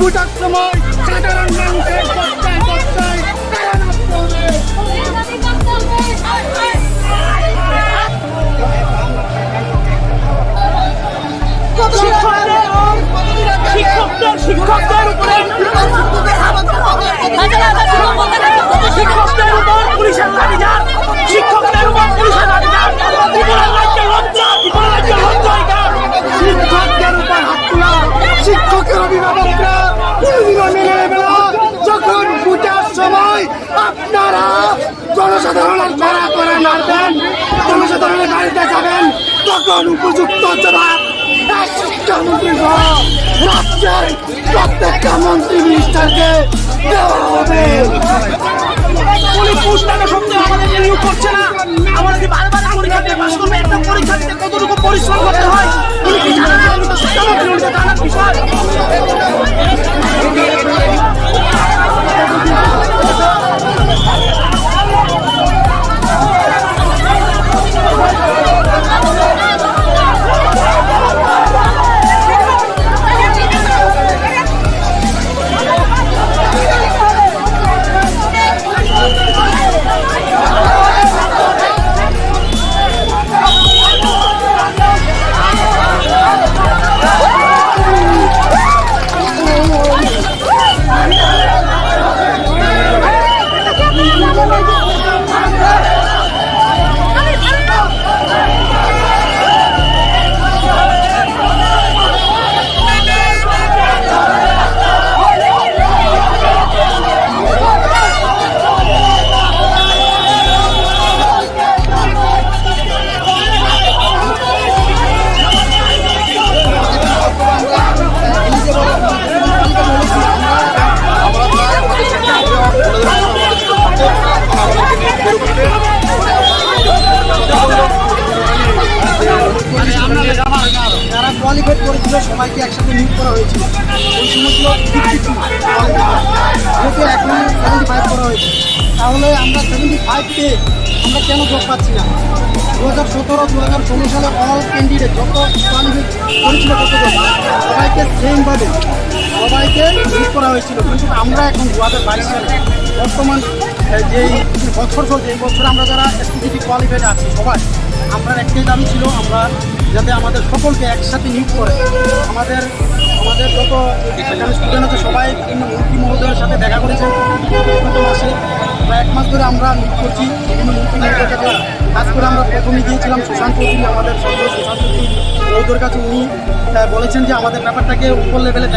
পূজার সময় সাধারণ মানুষের পর্যায় পর্যায় শিক্ষকদের উপরে শিক্ষকদের উপর পুলিশের লাঠিচার্জ, শিক্ষকদের উপর পুলিশের লাঠিচার্জ, ত্রিপুরা রাজ্যে লজ্জা, ত্রিপুরা রাজ্যে লজ্জা। এটা শিক্ষকদের উপর হাত তোলা শিক্ষকের অভিভাবকরা কোনোদিনও মেনে নেবে না। যখন পূজার সময় আপনারা জনসাধারণের কড়া করে মারবেন, জনসাধারণের বাড়িতে যাবেন, তখন উপযুক্ত জবাব এই শিক্ষামন্ত্রী সহ রাজ্যের প্রত্যেকটা মন্ত্রী মিনিস্টারকে দেওয়া হবে। পুলিশ ঘুষ টাকা সত্ত্বেও আমাদেরকে নিয়োগ করছে না। আমরা কি বারবার পরীক্ষা দিয়ে পাশ করবো? একটা পরীক্ষা দিতে কতটুকু পরিশ্রম করতে হয় উনি কি জানেন না? উনি তো শিক্ষামন্ত্রী, উনি তো জানার বিষয়। যারা কোয়ালিফাইড করেছিল সবাইকে একসাথে নিয়োগ করা হয়েছিল। ওই সময় ছিল 52 যেহেতু এখন 75 করা হয়েছে, তাহলে আমরা 75 পেয়ে আমরা কেন জব পাচ্ছি না? 2017-2016 সালে অল ক্যান্ডিডেট যত কোয়ালিফাইড করেছিল তত জব সবাইকে সেমভাবে সবাইকে নিয়োগ করা হয়েছিল। কিন্তু আমরা এখন 2022 সালে বর্তমান যেই বছর চলছে, এই বছর আমরা যারা এসটিজিটি কোয়ালিফাইড আছি সবাই, আমরা একটাই দাবি ছিল আমরা যাতে আমাদের সকলকে একসাথে নিয়োগ করে। আমাদের যত এখানে স্টুডেন্ট আছে সবাই বিভিন্ন মন্ত্রী মহোদয়ের সাথে দেখা করেছেন গত মাসে। প্রায় 1 মাস ধরে আমরা নিয়োগ করছি বিভিন্ন মন্ত্রী মহোদয়ের কাছে কাজ করে। আমরা প্রথমে গিয়েছিলাম সুশান্ত চৌধুরী, আমাদের সদস্য সুশান্ত চৌধুরী মহোদয়ের কাছে। উনি বলেছেন যে আমাদের ব্যাপারটাকে উপর লেভেলে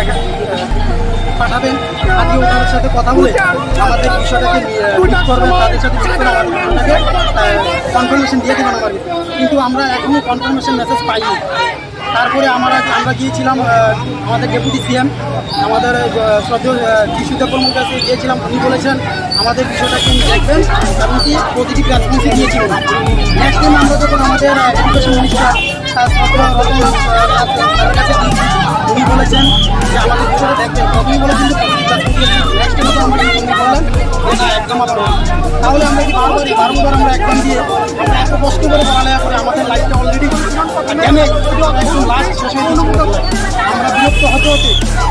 পাঠাবেন, আজকে ওনাদের সাথে কথা বলে আমাদের বিষয়টাকে ঠিক করবেন, তাদের সাথে ঠিক করে আমাদের বিষয়টাকে কনফার্মেশন দিয়ে দেবেন আমাদের। কিন্তু আমরা এখনও কনফার্মেশন মেসেজ পাইনি। তারপরে আমরা গিয়েছিলাম আমাদের ডেপুটি সিএম, আমাদের শ্রদ্ধেয় যিশুদেব বর্মনের কাছে গিয়েছিলাম। উনি বলেছেন আমাদের বিষয়টাকে উনি দেখবেন এবং কি পজিটিভ রেসপন্সই দিয়েছিলেন। নেক্সট টাইম আমরা যখন আমাদের এডুকেশন মিনিস্টার তাদের কাছে গিয়েছি, উনি বলেছেন যে আমাদের বিষয়টা দেখবেন। প্রথমেই বলেছেন যে পজিটিভ রেসপন্স দিয়েছি, নেক্সট টাইম আমরা উনি বললেন যে না একদম আবার তাহলে আমরা কি বারবার আমরা একদম দিয়ে আমরা এত কষ্ট করে পড়ালেখা করে আমাদের লাইফটা অলরেডি ড্যামেজ, একদম লাস্ট শেষ হয়ে গেছে। আমরা বিরক্ত হতে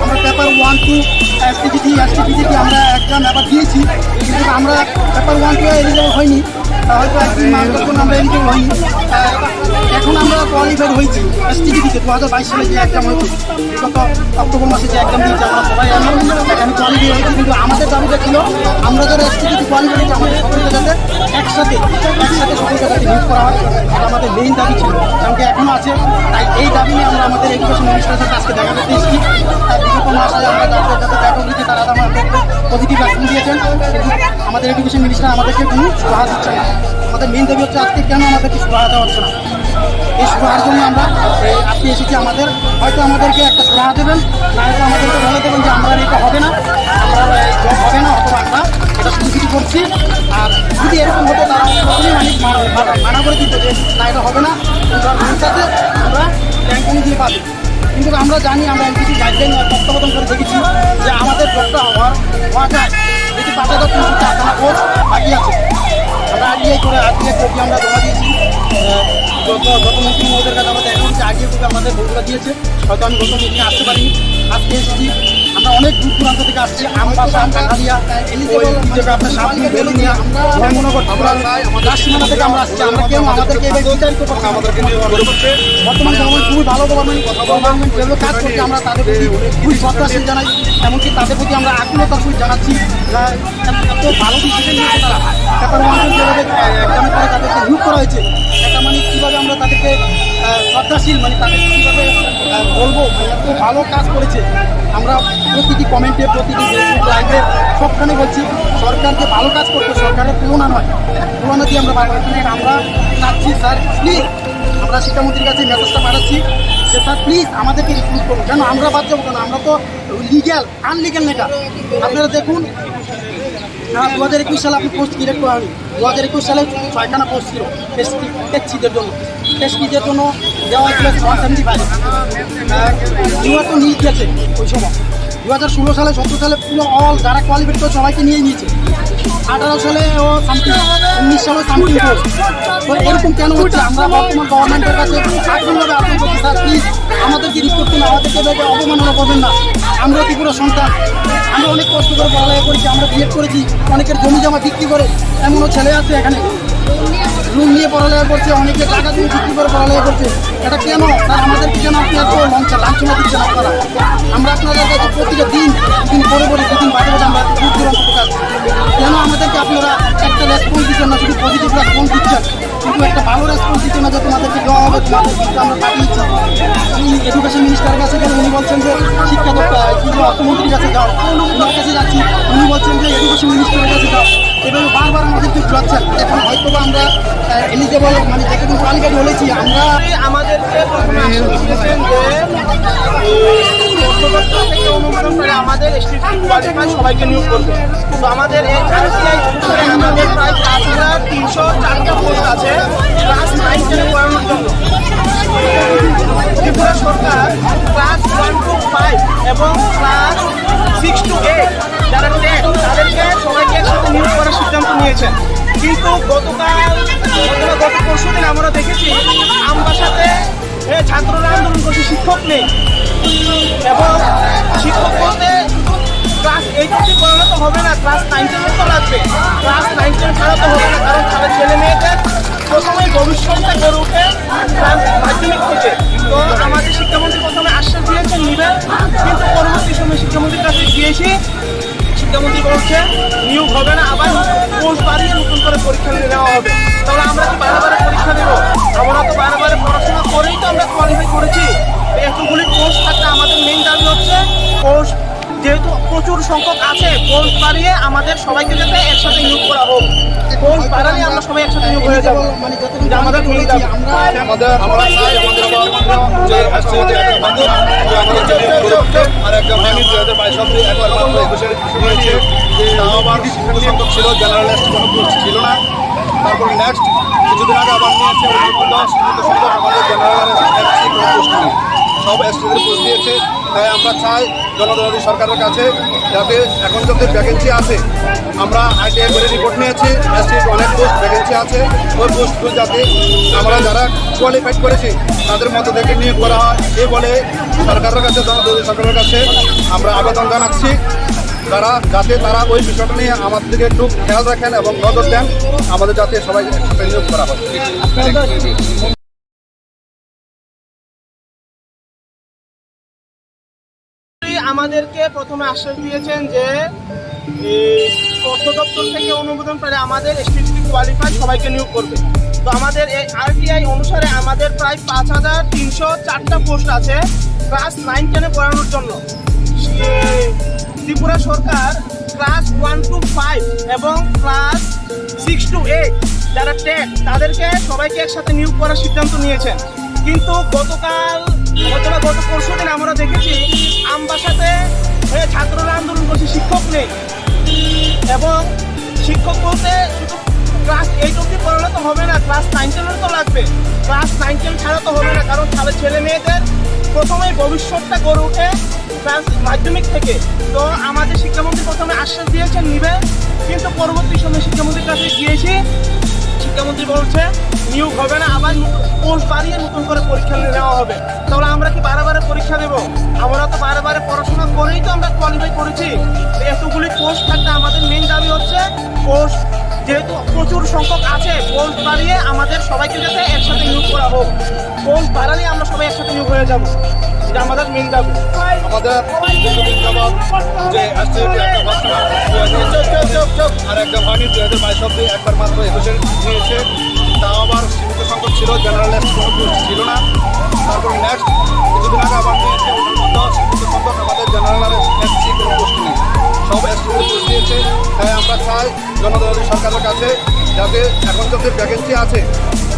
আমরা পেপার 1, 2 এসটিজিটি আমরা এক্সাম এবার দিয়েছি, কিন্তু আমরা পেপার 1, 2 এলিজিবল হয়নি। হয়তো একদিন মার্কের জন্য আমরা এলিজিবল হয়নি। এখন আমরা কোয়ালিফাইড হয়েছি এসটিজিটিতে 2022 সালে যে এক্সাম হয়েছে, গত অক্টোবর মাসে যে এক্সাম দিয়েছি আমরা সবাই এখানে কোয়ালিফাই হয়েছি। কিন্তু আমাদের দাবিটা ছিল আমরা যারা এসটিজিটি কোয়ালিফাই হয়েছি আমাদের সকলকে যাতে একসাথে সকলকে যাতে নিয়োগ করা হয়, এটা আমাদের মেইন দাবি ছিল, এমনকি এখনও আছে। তাই এই দাবি নিয়ে আমরা আমাদের এডুকেশন মিনিস্টারের সাথে আজকে দেখা করতে এসেছি। তার বিগত মাসে আমরা যাদের যাতে দেখা করেছি তারা আমাদের পজিটিভ রেসপন্স দিয়েছেন, কিন্তু আমাদের এডুকেশন মিনিস্টার আমাদেরকে কোনো সুরাহা দিচ্ছে না। আমাদের মেইন দাবি হচ্ছে আজকে কেন আমাদেরকে সুরাহা দেওয়া হচ্ছে না। এই সুরাহার জন্য আমরা আজকে এসেছি। হয়তো আমাদেরকে একটা সুরাহা দেবেন, না হয়তো আমাদেরকে বলে দেবেন যে আমরা এটা হবে না, আমরা জব হবে না, অথবা আমরা এটা শুধু করছি। আর যদি এরকম হতো তারা প্রথমেই মানা করে দিত যে না এটা হবে না, রুলস আছে, আমরা র্যাঙ্ক অনুযায়ী পাবো। কিন্তু আমরা জানি, আমরা এনসিসি গাইডলাইন তত্ত্বাবধান করে দেখেছি যে আমাদের জবটা হওয়া যায়, যদি 5,300 আসানা পোস্ট বাকি আছে। আমরা আরটিআই কপি আমরা জমা দিয়েছি যত মন্ত্রী মহোদয়ের কাছে। আমরা দেখা করছি আরটিআই কপি আমাদের বন্ধুরা দিয়েছে। হয়তো আমি গত মিটিংয়ে আসতে পারিনি, আজকে এসেছি। আমরা অনেক দূর দূরান্ত থেকে আসছি, আমবাসা, কাঁঠালিয়া, আপনার সামনে বেলুনিয়া, ধর্মনগর, রাজসীমানা থেকে আমরা আসছি। আমরা কেউ আমাদেরকে এবার বিতাড়িত করছে, আমাদেরকে বর্তমান গভর্নমেন্ট খুবই ভালো গভর্নমেন্ট যেগুলো কাজ করছে, আমরা তাদের প্রতি খুবই শ্রদ্ধাশীল জানাই। এমনকি তাদের প্রতি আমরা আকুলতার সহিত জানাচ্ছি এত ভালো ডিসিশন নিয়েছে তারা। পেপার 1 যেভাবে এক্সামের পরে তাদেরকে নিয়োগ করা হয়েছে, এটা মানে কীভাবে আমরা তাদেরকে শ্রদ্ধাশীল, মানে তাদেরকে কীভাবে বলবো, এত ভালো কাজ করেছে। আমরা প্রতিটি কমেন্টে, প্রতিটি ফেসবুক লাইভে সবখানে বলছি সরকার যে ভালো কাজ করতো সরকারের তুলনা নয়, তুলনা দিয়ে আমরা বারবার আমরা চাচ্ছি স্যার প্লিজ, আমরা শিক্ষামন্ত্রীর কাছে মেসেজটা পাঠাচ্ছি যে স্যার প্লিজ আমাদেরকে রিক্রুট করুন। কেন আমরা বাদ যাবো কেন? আমরা তো লিগ্যাল আনলিগ্যাল নেতা। আপনারা দেখুন 2021 সালে আপনি পোস্ট ক্রিয়েট করেন, 2021 সালে 6খানা পোস্ট ছিল টেস্টিদের জন্য, টেস্টিদের জন্য দেওয়া ছিল 175। নিউয়ার তো নিয়ে গেছে ওই সময় 2016 সালে 17 সালে পুরো অল যারা কোয়ালিফাইড করে সবাইকে নিয়ে নিয়েছে। 18 সালে ও সামথিং, 19 সালে সামথিং পোস্ট। তো এরকম কেন হচ্ছে? আমরা বর্তমান গভর্নমেন্টের কাছে আগ্রহভাবে আবেদন করছি স্যার প্লিজ আমাদেরকে রিক্রুট করুন, আমাদেরকে ভেবে অবমাননা করবেন না। আমরা ত্রিপুরা সন্তান, আমরা অনেক কষ্ট করে পড়ালেখা করেছি, আমরা বিএড করেছি, অনেকের জমি জমা বিক্রি করে, এমনও ছেলে আছে এখানে রুম নিয়ে পড়ালেখা করছে, অনেকে টাকা দিয়ে বিক্রি করে পড়ালেখা করছে। এটা কেন স্যার? আমাদেরকে কেন আপনি এত লাঞ্ছনা দিচ্ছেন আপনারা? আমরা আপনাদের কাছে প্রতিটা দিন পরে পরে দুদিন বাদে বাদে আমরা দূর দূরান্ত প্রকাশ, কেন আমাদেরকে আপনারা একটা রেসপন্স দিচ্ছেন না? শুধু পজিটিভ রেসপন্স দিচ্ছেন, কিন্তু একটা ভালো রেসপন্স দিচ্ছেন না যে তোমাদেরকে দেওয়া হবে, তোমাদেরকে আমরা পাঠিয়েছি। আমি এডুকেশন মিনিস্টারের কাছে গেলে উনি বলছেন যে শিক্ষা দপ্তর অর্থমন্ত্রীর কাছে যাও, ওনার কাছে যাচ্ছি, উনি বলছেন যে এডুকেশন মিনিস্টারের কাছে যাও। এভাবে বারবার আমাদেরকে ঘুরাচ্ছেন। এখন হয়তো আমরা এলিজেবল মানে যেটুকু কোয়ালিফাইড বলেছি আমরা। আমাদেরকে প্রথমে আশ্বাস দিয়েছেন যে অর্থদপ্তর থেকে অনুমোদন করে আমাদের এসটিসি কোয়ালিফাই সবাইকে নিয়োগ করবে। তো আমাদের এই আরটিআই অনুসারে আমাদের প্রায় 5304টা পোস্ট আছে ক্লাস 9 টেনে পড়ানোর জন্য। ত্রিপুরা সরকার ক্লাস 1 to 5 এবং ক্লাস 6 to 8 যারা টেট তাদেরকে সবাইকে একসাথে নিয়োগ করার সিদ্ধান্ত নিয়েছেন। কিন্তু গত পরশু দিন আমরা দেখেছি আমবাসাতে ছাত্ররা আন্দোলন করছে, শিক্ষক নেই। এবং শিক্ষক বলতে ক্লাস 8 অবধি পড়ানো তো হবে না, ক্লাস 9 টেনের তো লাগবে। ক্লাস 9 টেন ছাড়া তো হবে না, কারণ তাদের ছেলে মেয়েদের প্রথমে ভবিষ্যৎটা গড়ে ওঠে ক্লাস মাধ্যমিক থেকে। তো আমাদের শিক্ষামন্ত্রী প্রথমে আশ্বাস দিয়েছেন নিবেন, কিন্তু পরবর্তী সময় শিক্ষামন্ত্রীর কাছে গিয়েছি, শিক্ষামন্ত্রী বলছে নিয়োগ হবে না, আবার পোস্ট বাড়িয়ে নতুন করে পরীক্ষা নেওয়া হবে। তাহলে আমরা কি বারে পরীক্ষা দেবো? আমরা তো বারে পড়াশোনা করেই তো আমরা কোয়ালিফাই করেছি। এতগুলি পোস্ট থাকতে আমাদের মেইন দাবি হচ্ছে পোস্ট যেহেতু প্রচুর সংখ্যক আছে, পোস্ট বাড়িয়ে আমাদের সবাইকে যাতে একসাথে নিয়োগ করা হোক। পোস্ট বাড়ালে আমরা সবাই একসাথে নিয়োগ হয়ে যাবো, মানে এটা আমাদের মেইন দাবি। আমরা চাই আমাদের যে আসছে যে একটা বান্ধব যে আমাদের যে আর একটা হয়নি 2022 অব্দি একবার মাত্র 21 নিয়েছে, তাও আবার সীমিত সংখ্যক ছিল, জেনারেলিস্ট কোনো পোস্ট ছিল না। তারপর নেক্সট কিছুদিন আগে আবার নিয়েছে সীমিত সংখ্যক আমাদের জেনারেলিস্ট এসসি কোনো পোস্ট নেই, সব এসটিদের পোস্ট দিয়েছে। তাই আমরা চাই জনদরদি সরকারের কাছে যাতে এখন যত ভ্যাকেন্সি আছে, আমরা আইটিআই করে রিপোর্ট নিয়েছি, এসটির অনেক পোস্ট ভ্যাকেন্সি আছে, ওই পোস্টগুলো যাতে আমরা যারা কোয়ালিফাইড করেছি তাদের মতো থেকে নিয়োগ করা হয়, এই বলে সরকারের কাছে জনদরদি সরকারের কাছে আমরা আবেদন জানাচ্ছি যাতে তারা ওই বিষয়টা নিয়ে আমাদের দিকে একটু খেয়াল রাখেন এবং নজর দেন, আমাদের যাতে সবাই একসাথে নিয়োগ করা হয়। আমাদেরকে প্রথমে আশ্বাস দিয়েছেন যে অর্থ দপ্তর থেকে অনুমোদন পেলে আমাদের এসটিসি কোয়ালিফাই সবাইকে নিয়োগ করবে। তো আমাদের এই আরটিআই অনুসারে আমাদের প্রায় 5304টা পোস্ট আছে ক্লাস 9 টেনে পড়ানোর জন্য। ত্রিপুরা সরকার ক্লাস 1 to 5 এবং ক্লাস 6 to 8 যারা টেট তাদেরকে সবাইকে একসাথে নিয়োগ করার সিদ্ধান্ত নিয়েছেন। কিন্তু গত পরশু দিন আমরা দেখেছি আমবাসাতে ছাত্ররা আন্দোলন করছে, শিক্ষক নেই। এবং শিক্ষক বলতে শুধু ক্লাস 8 অবধি পড়ালে তো হবে না, ক্লাস 9 টেনের তো লাগবে। ক্লাস 9 টেন ছাড়া তো হবে না, কারণ তাদের ছেলে মেয়েদের প্রথমেই ভবিষ্যৎটা গড়ে ওঠে ক্লাস মাধ্যমিক থেকে। তো আমাদের শিক্ষামন্ত্রী প্রথমে আশ্বাস দিয়েছেন নিবে, কিন্তু পরবর্তী সময় শিক্ষামন্ত্রীর কাছে গিয়েছি, শিক্ষামন্ত্রী বলছে নিয়োগ হবে না, আবার পোস্ট বাড়িয়ে নতুন করে পরীক্ষা নেওয়া হবে। তাহলে আমরা কি বারে পরীক্ষা দেবো? আমরা তো বারে পড়াশোনা করেই তো আমরা কোয়ালিফাই করেছি। এতগুলি পোস্ট থাকতে আমাদের মেইন দাবি হচ্ছে পোস্ট যেহেতু প্রচুর সংখ্যক আছে, পোস্ট বাড়িয়ে আমাদের সবাইকে যাতে একসাথে নিয়োগ করা হোক। পোস্ট বাড়ালে আমরা সবাই একসাথে নিয়োগ হয়ে যাবো, এটা আমাদের মেইন দাবি। আমাদের দীর্ঘদিন যাবৎ যে আসছে যে একটা ঘটনা আর একটা হয়নি 2022 অব্দি একবার মাত্র 21 নিয়েছে, তাও আবার সীমিত সংখ্যক ছিল, জেনারেলিস্ট কোনো পোস্ট ছিল না। তারপর নেক্সট কিছুদিন আগে আবার নিয়েছে, ওটার মধ্যে সীমিত সংখ্যক আমাদের জেনারেল এসসি কোনো পোস্ট নেই, সব এসটিদের পোস্ট দিয়েছে। তাই আমরা চাই চাই জনদলী সরকারের কাছে, যাতে এখন যত ভ্যাকেন্সি আছে,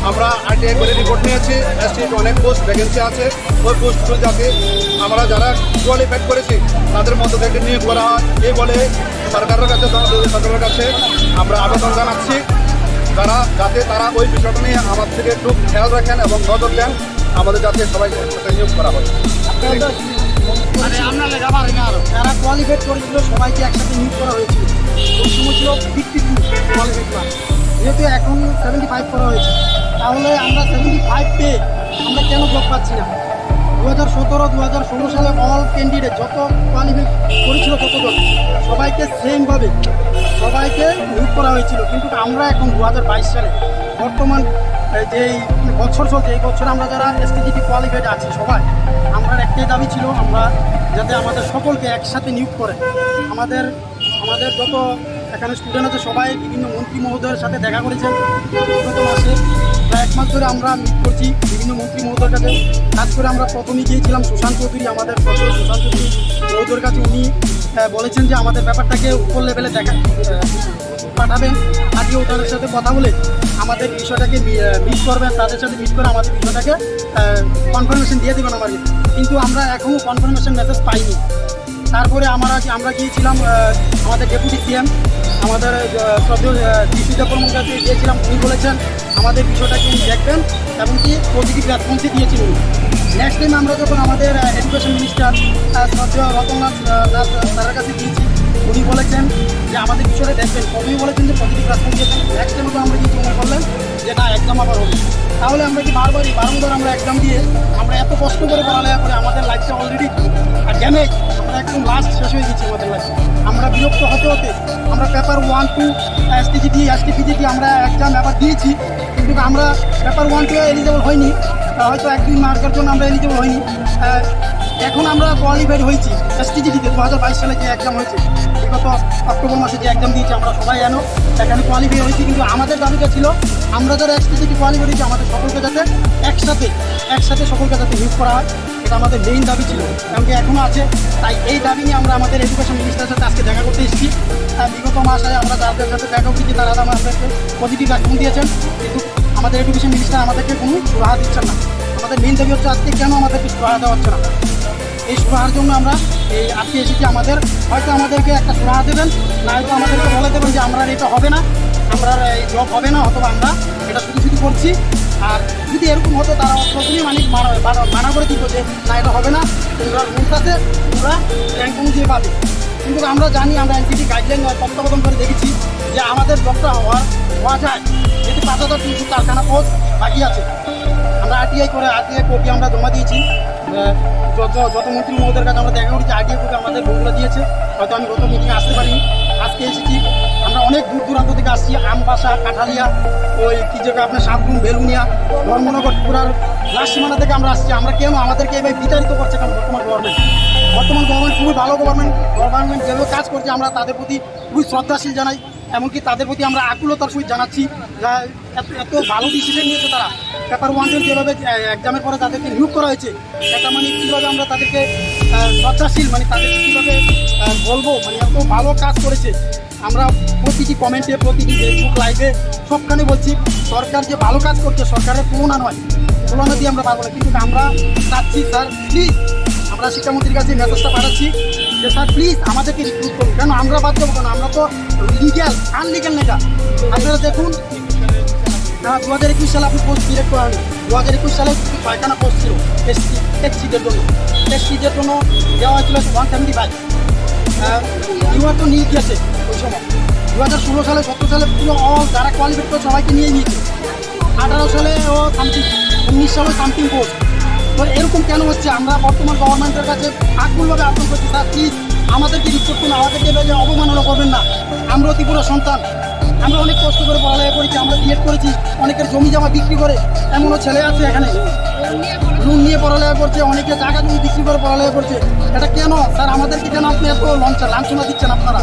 আমরা আরটিআই করে রিপোর্ট নিয়েছি, এসটির অনেক পোস্ট ভ্যাকেন্সি আছে, ওই পোস্টগুলো যাতে আমরা যারা কোয়ালিফাইড করেছি তাদের মতো থেকে নিয়োগ করা হয় এই বলে সরকারের কাছে, জনদলী সরকারের কাছে আমরা আবেদন জানাচ্ছি, যাতে তারা ওই বিষয়টা নিয়ে আমার থেকে একটু খেয়াল রাখেন এবং নজর দেন, আমাদের যাতে সবাই নিয়োগ করা হয়। যারা কোয়ালিফাইড করেছিল সবাইকে একসাথে নিয়োগ করা হয়েছিল। ওই সময় ছিল 52 কোয়ালিফাইড ক্লাস, যেহেতু এখন 75 করা হয়েছে, তাহলে আমরা 75 পেয়ে আমরা কেন জব পাচ্ছি না? 2017-2016 সালে অল ক্যান্ডিডেট যত কোয়ালিফাই করেছিল ততজন সবাইকে সেমভাবে সবাইকে নিয়োগ করা হয়েছিল, কিন্তু আমরা এখন 2022 সালে বর্তমান যেই বছর চলছে, এই বছর আমরা যারা এসটিজিটি কোয়ালিফাইড আছি সবাই, আমরা একটাই দাবি ছিল আমরা যাতে আমাদের সকলকে একসাথে নিয়োগ করে। আমাদের যত এখানে স্টুডেন্ট আছে সবাই বিভিন্ন মন্ত্রী মহোদয়ের সাথে দেখা করেছেন বিগত মাসে, প্রায় 1 মাস ধরে আমরা মিট করছি বিভিন্ন মন্ত্রী মহোদয়ের কাছে। কাজ করে আমরা প্রথমে গিয়েছিলাম সুশান্ত চৌধুরী, আমাদের সুশান্ত চৌধুরী মহোদয়ের কাছে। উনি বলেছেন যে আমাদের ব্যাপারটাকে উপর লেভেলে পাঠাবেন, আজকে ওদের সাথে কথা বলে আমাদের বিষয়টাকে মিট করবেন, তাদের সাথে মিট করে আমাদের বিষয়টাকে কনফার্মেশন দিয়ে দেবেন আমাকে, কিন্তু আমরা এখনও কনফার্মেশন মেসেজ পাইনি। তারপরে আমরা গিয়েছিলাম আমাদের ডেপুটি সিএম, আমাদের শ্রদ্ধেয় বর্মন কাছে গিয়েছিলাম। উনি বলেছেন আমাদের বিষয়টাকে উনি দেখবেন এবং কি পজিটিভ রেসপন্সই দিয়েছেন উনি। নেক্সট টাইম আমরা যখন আমাদের এডুকেশন মিনিস্টার শ্রদ্ধেয় রতননাথ স্যারের কাছে গিয়েছি, উনি বলেছেন যে আমাদের বিষয়টা দেখবেন, প্রথমেই বলেছেন যে পজিটিভ রেসপন্স দিয়েছেন। নেক্সট টাইম আমরা গিয়েছি, উনি বললেন যে না এক্সাম আবার হবে। তাহলে আমরা কি বারংবার আমরা এক্সাম দিয়ে আমরা এত কষ্ট করে পড়ালেখা করে আমাদের লাইফটা অলরেডি ড্যামেজ, আমরা একদম লাস্ট শেষ হয়ে গেছি আমাদের লাইফ। আমরা বিরক্ত হতে হতে আমরা পেপার 1, 2 এসটিজিটি, এসটিপিজিটি আমরা এক্সাম এবার দিয়েছি, কিন্তু আমরা পেপার 1, 2 এলিজিবল হয়নি, হয়তো 1-2 মার্কের জন্য আমরা এলিজিবল হয়নি। এখন আমরা কোয়ালিফাইড হয়েছি এসটিজিটিতে 2022 সালে যে এক্সাম হয়েছে, বিগত অক্টোবর মাসে যে এক্সাম দিয়েছি আমরা সবাই জানো, এখানে কোয়ালিফাই হয়েছি। কিন্তু আমাদের দাবিটা ছিল আমরা যারা এসটিজিটি কোয়ালিফাই হয়েছি আমাদের সকলকে যাতে একসাথে সকলকে যাতে নিয়োগ করা হয়, এটা আমাদের মেইন দাবি ছিল, এমনকি এখনও আছে। তাই এই দাবি নিয়ে আমরা আমাদের এডুকেশন মিনিস্টারের সাথে আজকে দেখা করতে এসেছি। বিগত মাসে আমরা যাদের সাথে দেখা করেছি তারা আমাদেরকে পজিটিভ রেসপন্স দিয়েছেন, কিন্তু আমাদের এডুকেশন মিনিস্টার আমাদেরকে কোনো সুরাহা দিচ্ছেন না। আমাদের মেইন দাবি হচ্ছে আজকে কেন আমাদেরকে সুরাহা দেওয়া হচ্ছে না। এই সুরাহার জন্য আমরা আজকে এসেছি। হয়তো আমাদেরকে একটা সুরাহা দেবেন, না হয়তো আমাদেরকে বলে দেবেন যে আমরা এটা হবে না, আমরা এই জব হবে না, অথবা আমরা এটা শুধু করছি। আর যদি এরকম হতো তারা প্রথমেই মানা করে দিত যে না এটা হবে না, তোমরা রুলস আছে, তোমরা র্যাঙ্ক অনুযায়ী পাবে। কিন্তু আমরা জানি, আমরা এনসিটি গাইডলাইন তত্ত্বাবধান করে দেখেছি যে আমাদের জবটা হওয়া যায়, যেহেতু 5300 কারখানা পোস্ট বাকি আছে। আমরা আরটিআই কপি আমরা জমা দিয়েছি, যত মন্ত্রী মহোদয়ের কাছে আমরা দেখা করেছি, আরটিআই কপি আমাদের বন্ধুরা দিয়েছে। হয়তো আমি গত মিটিংয়ে আসতে পারিনি, আজকে এসেছি। আমরা অনেক দূর দূরান্ত থেকে আসছি, আমবাসা, কাঠালিয়া, ওই কি জায়গা আপনার সাতগুন, বেলুনিয়া, ধর্মনগর, পুরার লাস্ট সীমানা থেকে আমরা আসছি। আমরা কেন আমাদেরকে এবার বিতাড়িত করছে কেন বর্তমান গভর্নমেন্ট খুবই ভালো গভর্নমেন্ট যেভাবে কাজ করছে আমরা তাদের প্রতি খুবই শ্রদ্ধাশীল জানাই, এমনকি তাদের প্রতি আমরা আকুলতার সহিত জানাচ্ছি। এত ভালো ডিসিশন নিয়েছে তারা। পেপার 1 যেভাবে এক্সামের পরে তাদেরকে নিয়োগ করা হয়েছে, এটা মানে কীভাবে আমরা তাদেরকে শ্রদ্ধাশীল, মানে তাদেরকে কীভাবে বলবো, মানে এত ভালো কাজ করেছে। আমরা প্রতিটি কমেন্টে, প্রতিটি ফেসবুক লাইভে সবখানে বলছি সরকার যে ভালো কাজ করছে, সরকারের তুলনা নয়, তুলনা দিয়ে আমরা পারবো না। কিন্তু আমরা চাচ্ছি স্যার প্লিজ, আমরা শিক্ষামন্ত্রীর কাছে মেসেজটা পাঠাচ্ছি যে স্যার প্লিজ আমাদেরকে রিক্রুট করুন। কেন আমরা বাদ দেবো কেন? আমরা তো আনলিগাল নেতা। আপনারা দেখুন 2021 সালে আপনি পোস্ট ডিরেক্ট করেন, 2021 সালে 6খানা পোস্ট ছিল এসটির জন্য দেওয়া হয়েছিল 175। ইউআর তো নিয়ে গিয়েছে ওই সময় 2016 সালে 17 সালে পুরো যারা কোয়ালিফাইড করে সবাইকে নিয়ে নিয়েছে। 18 সালে ও সামথিং, 19 সালে সামথিং পোস্ট। তো এরকম কেন হচ্ছে? আমরা বর্তমান গভর্নমেন্টের কাছে আকুলভাবে আবেদন করছি স্যার প্লিজ আমাদেরকে রিপোর্ট করুন, আমাদেরকে অবমাননা করবেন না। আমরা ত্রিপুরা সন্তান, আমরা অনেক কষ্ট করে পড়ালেখা করেছি, আমরা বিএড করেছি, অনেকের জমি জমা বিক্রি করে, এমনও ছেলে আছে এখানে লোন নিয়ে পড়ালেখা করছে, অনেকে জায়গা জমি বিক্রি করে পড়ালেখা করছে। এটা কেন স্যার? আমাদেরকে কেন আপনি এত লাঞ্ছনা দিচ্ছেন আপনারা?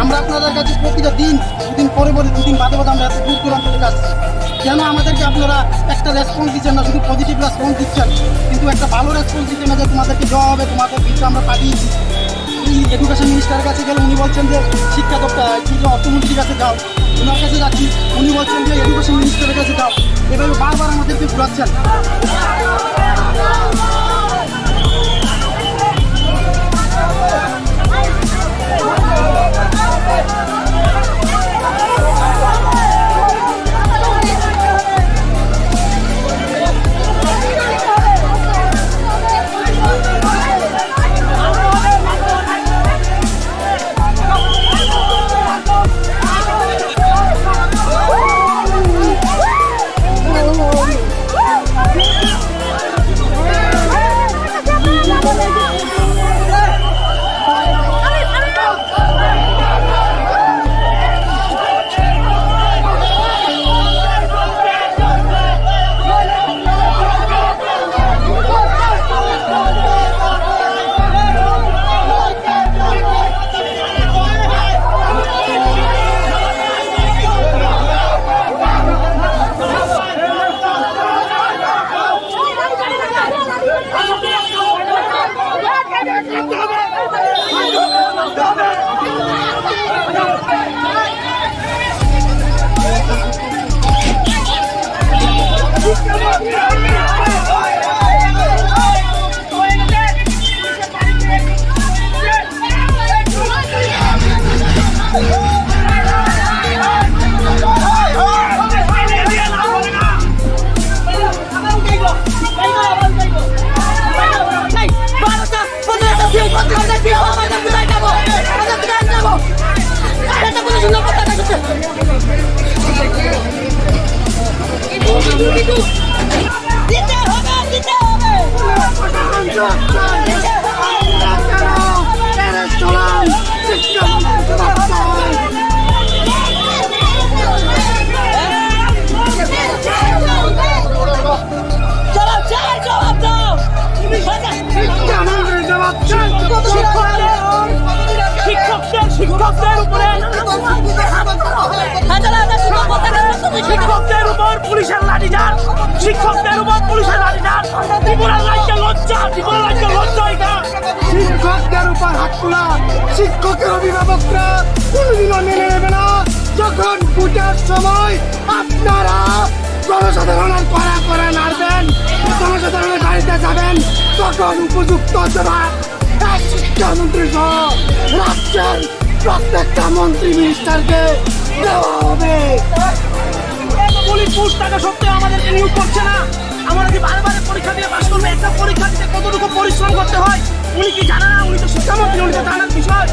আমরা আপনাদের কাছে প্রতিটা দিন, দুদিন পরে দুদিন বাদে আমরা এত দূর দূরান্ত থেকে আসছি। কেন আমাদেরকে আপনারা একটা রেসপন্স দিচ্ছেন না? শুধু পজিটিভ রেসপন্স দিচ্ছেন, কিন্তু একটা ভালো রেসপন্স দিচ্ছেন না যে তোমাদেরকে দেওয়া হবে, তোমাদের বিলটা আমরা পাঠিয়েছি। এডুকেশন মিনিস্টারের কাছে গেলে উনি বলছেন যে শিক্ষা দপ্তর অর্থমন্ত্রীর কাছে যাও, ওনার কাছে যাচ্ছি উনি বলছেন যে এডুকেশন মিনিস্টারের কাছে যাও, এভাবে বারবার আমাদেরকে ঘুরাচ্ছেন। শিক্ষকদের উপর পুলিশের লাঠিচার্জ, শিক্ষকদের উপর পুলিশের লাঠিচার্জ, ত্রিপুরার রাজ্যে লজ্জা, ত্রিপুরার রাজ্যে লজ্জা এটা। শিক্ষকদের উপর হাত তোলা, শিক্ষকের অভিভাবকরা কোনোদিনও মেনে নেবে না। যখন ভোটের সময় আপনারা জনসাধারণের কড়া করে নাড়বেন, জনসাধারণের বাড়িতে যাবেন, তখন উপযুক্ত জবাব এক শিক্ষামন্ত্রী সহ রাজ্যের প্রত্যেকটা মন্ত্রী মিনিস্টারকে দেওয়া হবে। পুলিশ পুশ টাকা সত্ত্বেও আমাদেরকে নিয়োগ করছে না। আমরা কি বারবার পরীক্ষা দিয়ে পাস করবো? একটা পরীক্ষা দিতে কতটুকু পরিশ্রম করতে হয় উনি কি জানে না? উনি তো শিক্ষামন্ত্রী, উনি তো জানার বিষয়।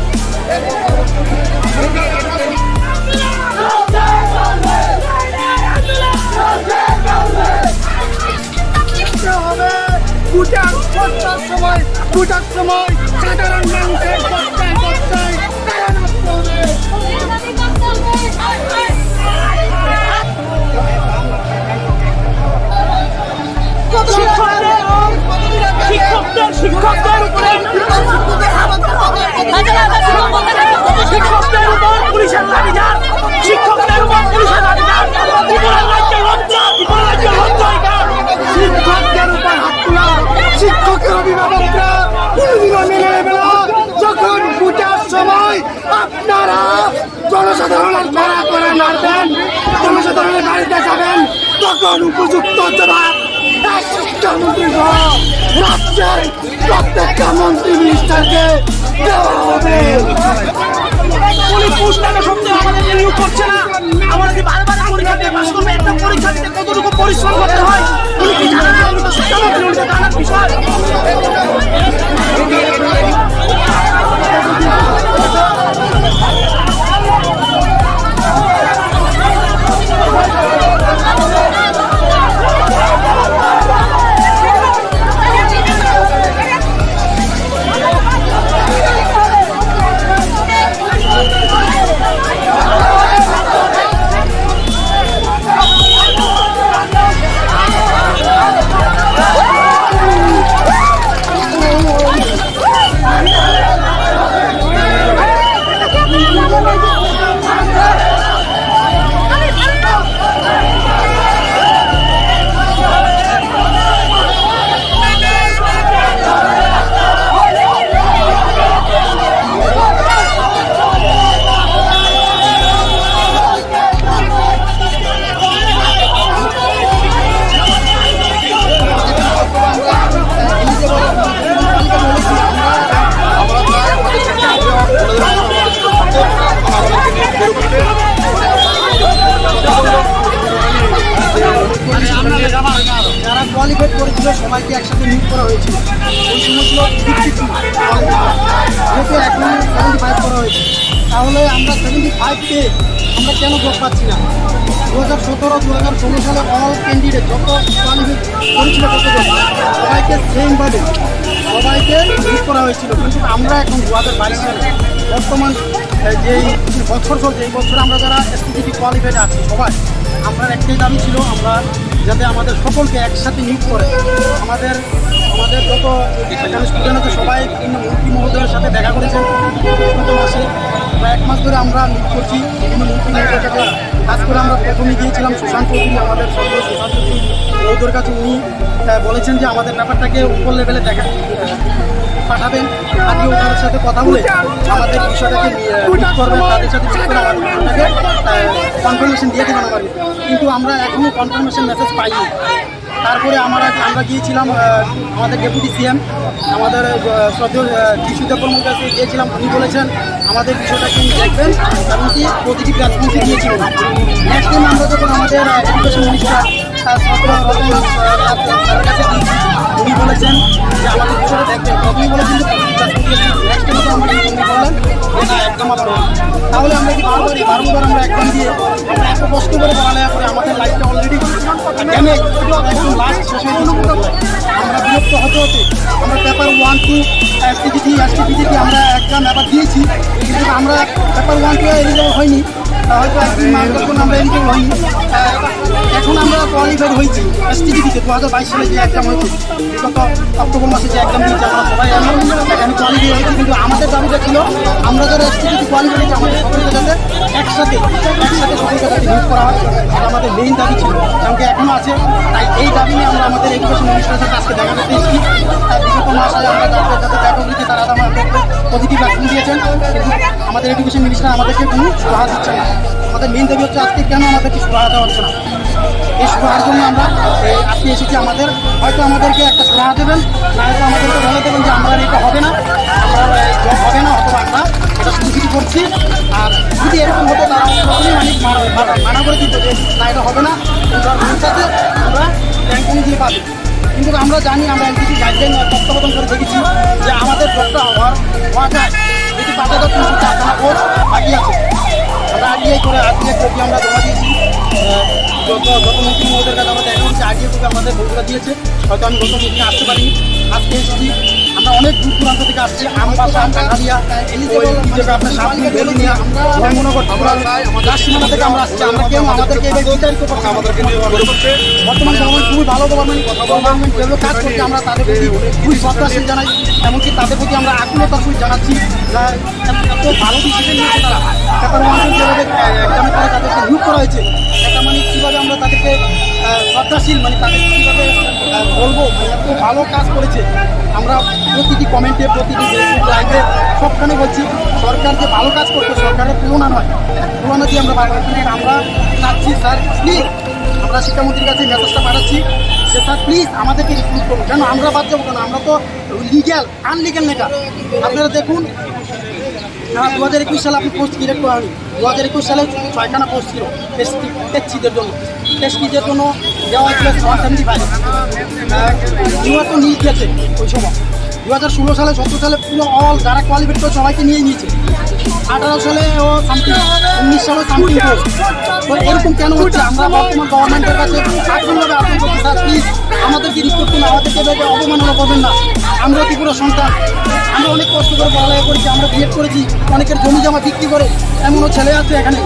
ভোটের সময় সাধারণ মানুষের বস্তায় বস্তায় টাকা নাড়তে হবে। শিক্ষকদের উপরে শিক্ষকদের উপর পুলিশের লাঠিচার্জ, শিক্ষকদের উপর পুলিশের লাঠিচার্জ, ত্রিপুরার রাজ্যে লজ্জা, ত্রিপুরার রাজ্যে লজ্জা এটা। শিক্ষকদের উপর হাত তোলা, শিক্ষকের অভিভাবকরা কোনোদিনও মেনে নেবে না। যখন ভোটের সময় আপনারা জনসাধারণের কড়া করে নাড়বেন, জনসাধারণের বাড়িতে যাবেন, তখন উপযুক্ত জবাব এক শিক্ষামন্ত্রী সহ রাজ্যের প্রত্যেকটা মন্ত্রী মিনিস্টারকে দেওয়া হবে। পুলিশ পুশ টাকা সত্ত্বেও আমাদেরকে নিয়োগ করছে না। আমরা কি বারবার পরীক্ষা দিয়ে পাস করবো? একটা পরীক্ষা দিতে কতটুকু পরিশ্রম করতে হয় উনি কি জানে না? উনি তো শিক্ষামন্ত্রী, উনি তো জানার বিষয়। সবাইকে একসাথে নিয়োগ করা হয়েছিল। ওই সময় ছিল 52 যেহেতু এখন 75 করা হয়েছে, তাহলে আমরা 75 পেয়ে আমরা কেন জব পাচ্ছি না? 2017-2016 সালে অল ক্যান্ডিডেট যত কোয়ালিফাই করেছিল সবাইকে সেমভাবে সবাইকে নিয়োগ করা হয়েছিল, কিন্তু আমরা এখন 2022 সালে বর্তমান যেই বছর চলছে এই বছর আমরা যারা এসটিজিটি কোয়ালিফাইড আছি সবাই আমরা একটাই দাবি ছিল আমরা যাতে আমাদের সকলকে একসাথে নিয়োগ করে। আমাদের যত এখানে স্টুডেন্ট আছে সবাই বিভিন্ন মন্ত্রী মহোদয়ের সাথে দেখা করেছেন গত মাসে প্রায় 1 মাস ধরে আমরা নিয়োগ করছি বিভিন্ন মন্ত্রী মহোদয়ের সাথে কাজ করে। আমরা প্রথমে গিয়েছিলাম সুশান্ত চৌধুরী, আমাদের সরকার সুশান্ত চৌধুরী মহোদয়ের কাছে। উনি বলেছেন যে আমাদের ব্যাপারটাকে উপর লেভেলে পাঠাবেন, আজকে ওনার সাথে কথা বলে আমাদের বিষয়টাকে ঠিক করবেন, তাদের সাথে ঠিক করে আমাদের বিষয়টাকে কনফার্মেশন দিয়ে দেবেন আমাদের। কিন্তু আমরা এখনও কনফার্মেশন মেসেজ পাইনি। তারপরে আমরা গিয়েছিলাম আমাদের ডেপুটি সিএম আমাদের শ্রদ্ধেয় যিশুদেব বর্মনের কাছে গিয়েছিলাম। উনি বলেছেন আমাদের বিষয়টাকে দেখবেন, এমনকি পজিটিভ রেসপন্সই দিয়েছিলেন। নেক্সট টাইম আমরা যখন আমাদের এডুকেশন মিনিস্টার স্যারের কাছে গিয়েছি, উনি বলেছেন যে আমাদের বিষয়টা দেখবেন। প্রথমেই বলেছেন যে নেক্সট টাইমে তো আমরা উনি বললেন এটা একদম আপনার। তাহলে আমরা কি বারবার আমরা একদম দিয়ে আমরা এত কষ্ট করে পড়ালেখা করে আমাদের লাইফটা অলরেডি ড্যামেজ একদম লাস্ট শেষ হয়ে গেছে। আমরা বিরক্ত হতে আমরা পেপার 1 2 এসটিজিটি আমরা এক্সাম এবার দিয়েছি, কিন্তু আমরা পেপার 1 2 এলিজিবল হয়নি, হয়তো একদিন মার্ক যখন আমরা এলিজিবল হয়নি। এখন আমরা কোয়ালিফাইড হয়েছি এসটিজিটিতে 2022 সালে যে এক্সাম হয়েছে, গত অক্টোবর মাসে যে এক্সাম দিয়েছি আমরা সবাই এখানে কোয়ালিফাই হয়েছি। কিন্তু আমাদের দাবিটা ছিল আমরা যারা এসটিজিটি কোয়ালিফাই হয়েছি আমাদের সকলকে যাতে একসাথে সকলকে যাতে নিয়োগ করা হয়, এটা আমাদের মেইন দাবি ছিল, কারণ এখনও আছে। তাই এই দাবি নিয়ে আমরা আমাদের এডুকেশন মিনিস্টারের সাথে আজকে দেখা করতে এসেছি। বিগত মাসে আমরা যাদের যাতে দেখা করেছি তারা আমাদের পজিটিভ রেসপন্স দিয়েছেন, কিন্তু আমাদের এডুকেশন মিনিস্টার আমাদেরকে কোনো সুরাহা দিচ্ছে না। আমাদের মেইন দাবি হচ্ছে আজকে কেন আমাদেরকে সুরাহা দেওয়া হচ্ছে না। এই সুরাহার জন্য আমরা আজকে এসেছি। আমাদের হয়তো আমাদেরকে একটা সুরাহা দেবেন, না হয়তো আমাদেরকে বলে দেবেন যে আমরা এটা হবে না, আমরা জব হবে না, অথবা আমরা এটা শুধু করছি। আর যদি এরকম হতো তারা মানা করে দিত যে না এটা হবে না, সাথে আমরা র্যাঙ্কিং দিয়ে পাবো। কিন্তু আমরা জানি আমরা এনটিসি গাইডলাইন তত্ত্বাবধান করে দেখেছি যে আমাদের জবটা হওয়া যায়, যদি 5,304খানা পোস্ট বাকি আছে। আমরা আরটিআই কপি আমরা জমা দিয়েছি যত মন্ত্রী মহোদয়ের কাছে আমরা দেখা করছি। আরটিআই কপি আমাদের বগুড়া দিয়েছে, হয়তো আমি গত মিটিংয়ে আসতে পারিনি, আজকে এসেছি। আমরা অনেক দূর দূরান্ত থেকে আসছি, আমবাসা, কাঠালিয়া, আপনার সামনে বেলুনিয়া, ধর্মনগর, সীমানা থেকে আমরা আসছি। আমরা কেউ আমাদেরকে বিতাড়িত করছে, আমাদেরকে বর্তমান গভর্নমেন্ট খুবই ভালো গভর্নমেন্ট যেগুলো কাজ করছে আমরা তাদের প্রতি খুবই শ্রদ্ধাশীল জানাই, এমনকি তাদের প্রতি আমরা আকুলতার সহিত জানাচ্ছি। এত ভালো ডিসিশন নিয়েছে তারা, পেপার 1 2 যেভাবে এক্সামের পরে তাদেরকে নিয়োগ করা হয়েছে, এটা মানে কীভাবে আমরা তাদেরকে শ্রদ্ধাশীল মানে তাদেরকে কীভাবে বলবো, এত ভালো কাজ করেছে। আমরা প্রতিটি কমেন্টে প্রতিটি ফেসবুক লাইভে সবখানে বলছি সরকার যে ভালো কাজ করছে সরকারের তুলনা নয়, তুলনা দিয়ে আমরা বারবার আমরা চাচ্ছি স্যার প্লিজ, আমরা শিক্ষামন্ত্রীর কাছে মেসেজটা পাঠাচ্ছি যে স্যার প্লিজ আমাদেরকে রিক্রুট করুন। কেন আমরা বাদ যাবো কেন? আমরা তো লিগ্যাল আনলিগ্যাল নেতা। আপনারা দেখুন 2021 সালে আপনি পোস্ট ক্রিয়েট করা হয়নি, 2021 সালে 6খানা পোস্ট ছিল টেস্টিদের জন্য দেওয়া হয়েছিল 175। নিউয়ার তো নিয়ে গেছে ওই সময় 2016 সালে 17 সালে পুরো অল যারা কোয়ালিফাইড করে সবাইকে নিয়ে নিয়েছে। 18 সালে ও সামথিং, 19 সালে সামথিং পোস্ট। তো এরকম কেন হচ্ছে? আমরা বর্তমান গভর্নমেন্টের কাছে আগ্রহভাবে আবেদন করছি স্যার প্লিজ আমাদেরকে রিক্রুট করুন, আমাদেরকে এভাবে অবমাননা করবেন না। আমরা ত্রিপুরা সন্তান, আমরা অনেক কষ্ট করে পড়ালেখা করেছি, আমরা বিএড করেছি, অনেকের জমি জমা বিক্রি করে, এমনও ছেলে আছে এখানে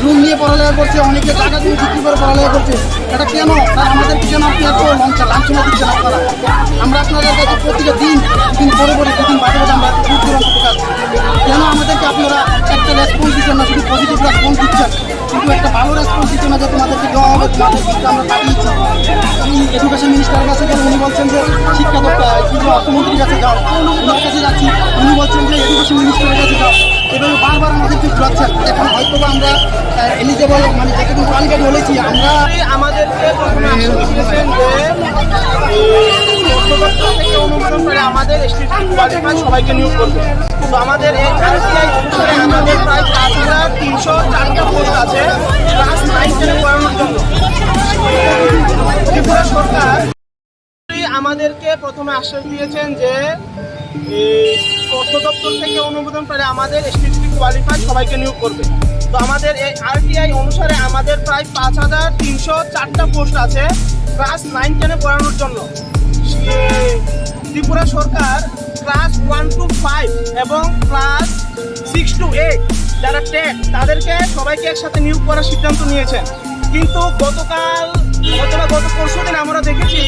রুম নিয়ে পড়ালেখা করছে, অনেকে টাকা দিয়ে বিক্রি করে পড়ালেখা করছে। এটা কেন স্যার আমাদেরকে কেন আপনি এত লাঞ্ছনা দিচ্ছেন আপনারা? আমরা আপনাদের কাছে প্রতিটা দিন পরে দুদিন বাদে আমরা দূর দূরান্ত থেকে আসছি। কেন আমাদেরকে আপনারা একটা রেসপন্স দিচ্ছেন না, শুধু পজিটিভ রেসপন্স দিচ্ছেন, কিন্তু একটা ভালো রেসপন্স দিচ্ছেন না যে তোমাদেরকে দেওয়া হবে, তোমাদেরকে আমরা পাঠিয়েছি। আমি এডুকেশন মিনিস্টারের কাছে গেলে উনি বলছেন যে শিক্ষা দপ্তর অর্থমন্ত্রীর কাছে যাও, ওনার কাছে যাচ্ছি, উনি বলছেন যে এডুকেশন মিনিস্টারের কাছে যাও। এভাবে বারবার আমাদেরকে ঘুরাচ্ছেন। এখন হয়তো বা আমরা এলিজেবল মানে যেখানে কোয়ালিফাইড হয়েছি আমরা, আমাদেরকে প্রথমে আশ্বাস দিয়েছেন যে অনুমোদন করে আমাদের কোয়ালিফাইড সবাইকে নিয়োগ করবে। তো আমাদের এই আরটিআই অনুসারে আমাদের প্রায় 5,304টা পোস্ট আছে ক্লাস 9 10 পড়ানোর জন্য। ত্রিপুরা সরকার আমাদেরকে প্রথমে আশ্বাস দিয়েছেন যে এই অর্থ দপ্তর থেকে অনুমোদন পেলে আমাদের এসটিজিটি কোয়ালিফাই সবাইকে নিয়োগ করবে। তো আমাদের এই আরটিআই অনুসারে আমাদের প্রায় 5304টা পোস্ট আছে ক্লাস 9-10 পড়ানোর জন্য। ত্রিপুরা সরকার ক্লাস 1 to 5 এবং ক্লাস 6 to 8 যারা টেট তাদেরকে সবাইকে একসাথে নিয়োগ করার সিদ্ধান্ত নিয়েছেন। কিন্তু গত পরশু দিন আমরা দেখেছি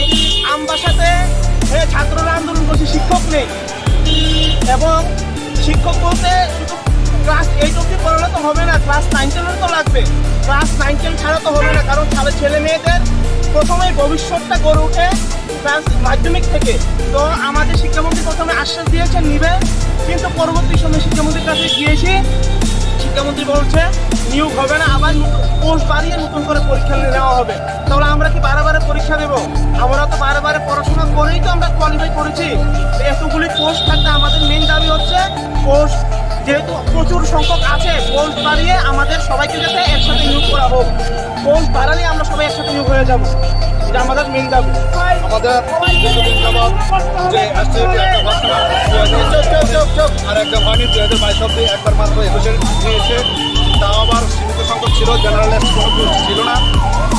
আমবাসাতে ছাত্ররা আন্দোলন করছে, শিক্ষক নেই। এবং শিক্ষক বলতে শুধু ক্লাস 8 অবধি পড়ালে তো হবে না, ক্লাস 9-10 তো লাগবে। ক্লাস 9-10 ছাড়া তো হবে না, কারণ ছেলে মেয়েদের প্রথমেই ভবিষ্যৎটা গড়ে ওঠে ক্লাস মাধ্যমিক থেকে। তো আমাদের শিক্ষামন্ত্রী প্রথমে আশ্বাস দিয়েছেন নিবে, কিন্তু পরবর্তী সময় শিক্ষামন্ত্রীর কাছে গিয়েছি, শিক্ষামন্ত্রী বলছে নিয়োগ হবে না, আবার পোস্ট বাড়িয়ে নতুন করে পরীক্ষা নেওয়া হবে। তাহলে আমরা কি বারে পরীক্ষা দেবো? আমরা তো বারে পড়াশোনা করেই তো আমরা কোয়ালিফাই করেছি। এতগুলি পোস্ট থাকতে আমাদের মেন দাবি হচ্ছে পোস্ট যেহেতু প্রচুর সংখ্যক আছে, পোস্ট বাড়িয়ে আমাদের সবাইকে যাতে একসাথে নিয়োগ করা হোক। পোস্ট বাড়ালে আমরা সবাই একসাথে নিয়োগ হয়ে যাবো, এটা আমাদের মেন দাবি। আমাদের দীর্ঘদিন যাবৎ যে এসটিজিটি একটা ঘটনা আর একটা হয়নি 2022 অব্দি একবার মাত্র 21-এ নিয়েছে, তাও আবার সীমিত সংখ্যক ছিল, জেনারেলিস্ট কোনো পোস্ট ছিল না।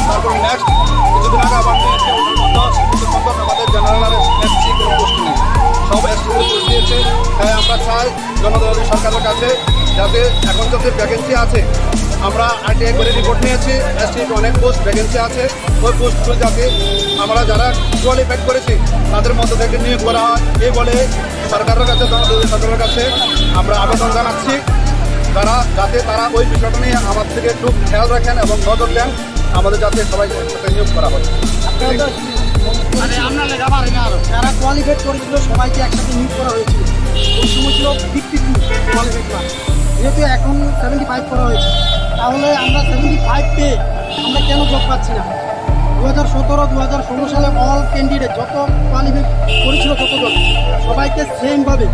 তারপর নেক্সট কিছুদিন আগে আবার নিয়েছে, ওটার মধ্যে সীমিত সংখ্যক আমাদের জেনারেল আর এসসি কোনো পোস্ট নেই, সব এসটি পোস্ট দিয়েছে। তাই আমরা চাই জনদলী সরকারের কাছে যাতে এখন যত ভ্যাকেন্সি আছে, আমরা আরটিআই করে রিপোর্ট নিয়েছি, এসটিতে অনেক পোস্ট ভ্যাকেন্সি আছে, ওই পোস্টগুলো যাতে আমরা যারা কোয়ালিফাইড করেছি তাদের মধ্যে থেকে নিয়োগ করা হয়, এই বলে সরকারের কাছে, জনদলী সরকারের কাছে আমরা আবেদন জানাচ্ছি। যাতে তারা ওই বিষয়টা নিয়ে আমাদের থেকে একটু খেয়াল রাখেন এবং নজর দেন, আমাদের যাতে সবাই সাথে নিয়োগ করা হয়। যারা কোয়ালিফাইড করেছিল সবাইকে একসাথে নিয়োগ করা হয়েছিল। ওই সময় ছিল 52 কোয়ালিফাইড ক্লাস, যেহেতু এখন 75 করা হয়েছে, তাহলে আমরা 75 পেয়ে আমরা কেন জব পাচ্ছি না? 2017-2016 সালে অল ক্যান্ডিডেট যত কোয়ালিফাই করেছিল যতজন সবাইকে সেমভাবে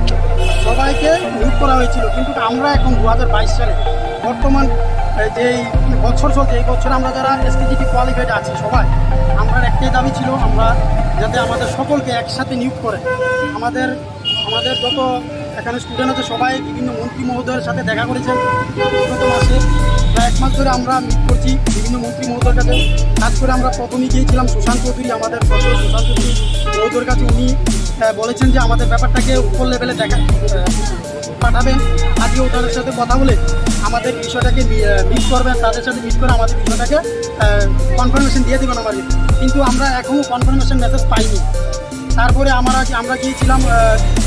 সবাইকে নিয়োগ করা হয়েছিল। কিন্তু আমরা এখন 2022 সালে বর্তমান যেই বছর চলছে, এই বছর আমরা যারা এসটিজিটি কোয়ালিফাইড আছি সবাই, আমরা একটাই দাবি ছিল আমরা যাতে আমাদের সকলকে একসাথে নিয়োগ করে। আমাদের যত এখানে স্টুডেন্ট আছে সবাই বিভিন্ন মন্ত্রী মহোদয়ের সাথে দেখা করেছেন গত মাসে, প্রায় 1 মাস ধরে আমরা মিট করছি বিভিন্ন মন্ত্রী মহোদয়ের কাছে। কাজ করে আমরা প্রথমেই গিয়েছিলাম সুশান্ত চৌধুরী, আমাদের সদস্য সুশান্ত চৌধুরী মহোদয়ের কাছে। উনি বলেছেন যে আমাদের ব্যাপারটাকে উপর লেভেলে পাঠাবেন, আজকে ওদের সাথে কথা বলে আমাদের বিষয়টাকে মিট করবেন, তাদের সাথে মিট করে আমাদের বিষয়টাকে কনফার্মেশন দিয়ে দেবেন আমাদের। কিন্তু আমরা এখনও কনফার্মেশন মেসেজ পাইনি। তারপরে আমরা গিয়েছিলাম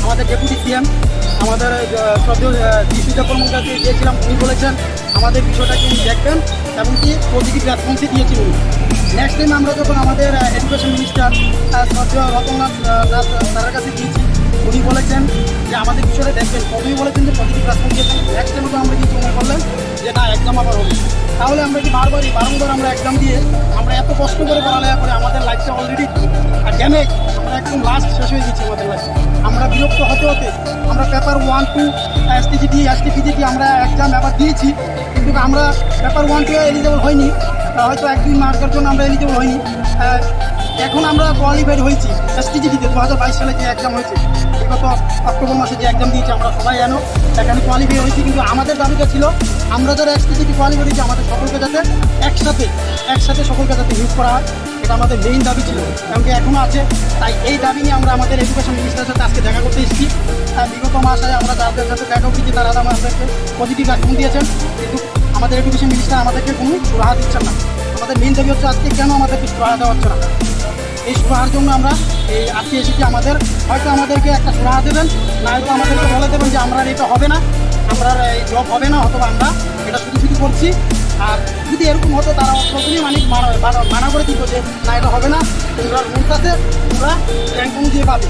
আমাদের ডেপুটি সিএম, আমাদের শ্রদ্ধেয় কাছে গিয়েছিলাম। উনি বলেছেন আমাদের বিষয়টাকে উনি দেখবেন এবং কি পজিটিভ রেসপন্সই দিয়েছেন উনি। নেক্সট টাইম আমরা যখন আমাদের এডুকেশন মিনিস্টার শ্রদ্ধেয় রতননাথ দাস স্যারের কাছে গিয়েছি, উনি বলেছেন যে আমাদের বিষয়টা দেখবেন। প্রথমেই বলেছেন যে পজিটিভ রেসপন্স দিয়েছেন, নেক্সট টাইমে তো আমরা কিছু মনে করলেন যে না এক্সাম আবার হবে। তাহলে আমরা কি বারংবার আমরা এক্সাম দিয়ে আমরা এত কষ্ট করে পড়ালেখা করে আমাদের লাইফটা অলরেডি ড্যামেজ, আমরা একদম লাস্ট শেষ হয়ে গেছি আমাদের লাইফ। আমরা বিরক্ত হতে আমরা পেপার 1 to এসটিজিটি এসটিপিজিটি আমরা এক্সাম এবার দিয়েছি, কিন্তু আমরা পেপার 1 to এলিজিবল হয়নি, হয়তো 1-2 মার্কের জন্য আমরা এলিজিবল হয়নি। এখন আমরা কোয়ালিফাইড হয়েছি এসটিজিটিতে 2022 সালে যে এক্সাম হয়েছে, বিগত অক্টোবর মাসে যে এক্সাম দিয়েছি আমরা সবাই এখানে কোয়ালিফাই হয়েছি। কিন্তু আমাদের দাবিটা ছিল আমরা যারা এসটিজিটি কোয়ালিফাই হয়েছি আমাদের সকলকে যাতে একসাথে সকলকে যাতে নিয়োগ করা হয়, এটা আমাদের মেইন দাবি ছিল, এমনকি এখনও আছে। তাই এই দাবি নিয়ে আমরা আমাদের এডুকেশন মিনিস্টারের সাথে আজকে দেখা করতে এসেছি। বিগত মাসে আমরা যাদের সাথে দেখা করেছি তারা আমাদেরকে পজিটিভ রেসপন্স দিয়েছেন, কিন্তু আমাদের এডুকেশন মিনিস্টার আমাদেরকে কোনো সুরাহা দিচ্ছেন না। আমাদের মেইন দাবি হচ্ছে আজকে কেন আমাদেরকে সুরাহা দেওয়া হচ্ছে না। এই সুরাহার জন্য আমরা আজকে এসেছি। হয়তো আমাদেরকে একটা সুরাহা দেবেন, না হয়তো আমাদেরকে বলে দেবেন যে আমরা এটা হবে না, আমরা এই জব হবে না, অথবা আমরা এটা শুধু করছি। আর যদি এরকম হতো তারা প্রথমেই মানা করে দিত যে না এটা হবে না, তোমরা রুলস আছে, তোমরা র্যাঙ্ক অনুযায়ী পাবে।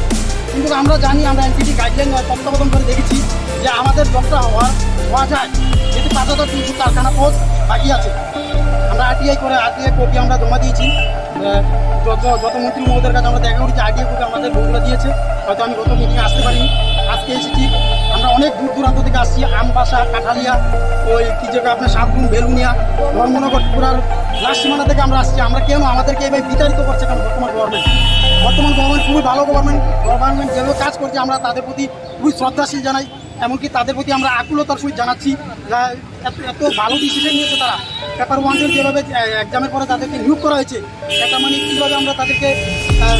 কিন্তু আমরা জানি, আমরা এনসিটি গাইডলাইন তত্ত্বাবধান করে দেখেছি যে আমাদের জবটা হওয়া যায়, যেহেতু 5300 কারখানা পোস্ট বাকি আছে। আমরা আরটিআই কপি আমরা জমা দিয়েছি, যত মন্ত্রী মহোদয়ের কাছে আমরা দেখা করেছি, আরটিআই কপি আমাদের বন্ধুরা দিয়েছে। হয়তো আমি গত মিটিংয়ে আসতে পারিনি, আজকে এসেছি। আমরা আমরা অনেক দূর দূরান্ত থেকে আসছি, আমবাসা, কাঠালিয়া, ওই কি জায়গা আপনার সাতগুন, বেলুনিয়া, ধর্মনগর, ত্রিপুরার লাস্ট সীমানা থেকে আমরা আসছি। আমরা কেন আমাদেরকে এভাবে বিতাড়িত করছে কেন বর্তমান গভর্নমেন্ট খুবই ভালো গভর্নমেন্ট যেভাবে কাজ করছে আমরা তাদের প্রতি খুবই শ্রদ্ধাশীল জানাই, এমনকি তাদের প্রতি আমরা আকুলতার সহিত জানাচ্ছি। এত ভালো ডিসিশন নিয়েছে তারা, পেপার ওয়ানের যেভাবে এক্সামের পরে তাদেরকে নিয়োগ করা হয়েছে, এটা মানে কীভাবে আমরা তাদেরকে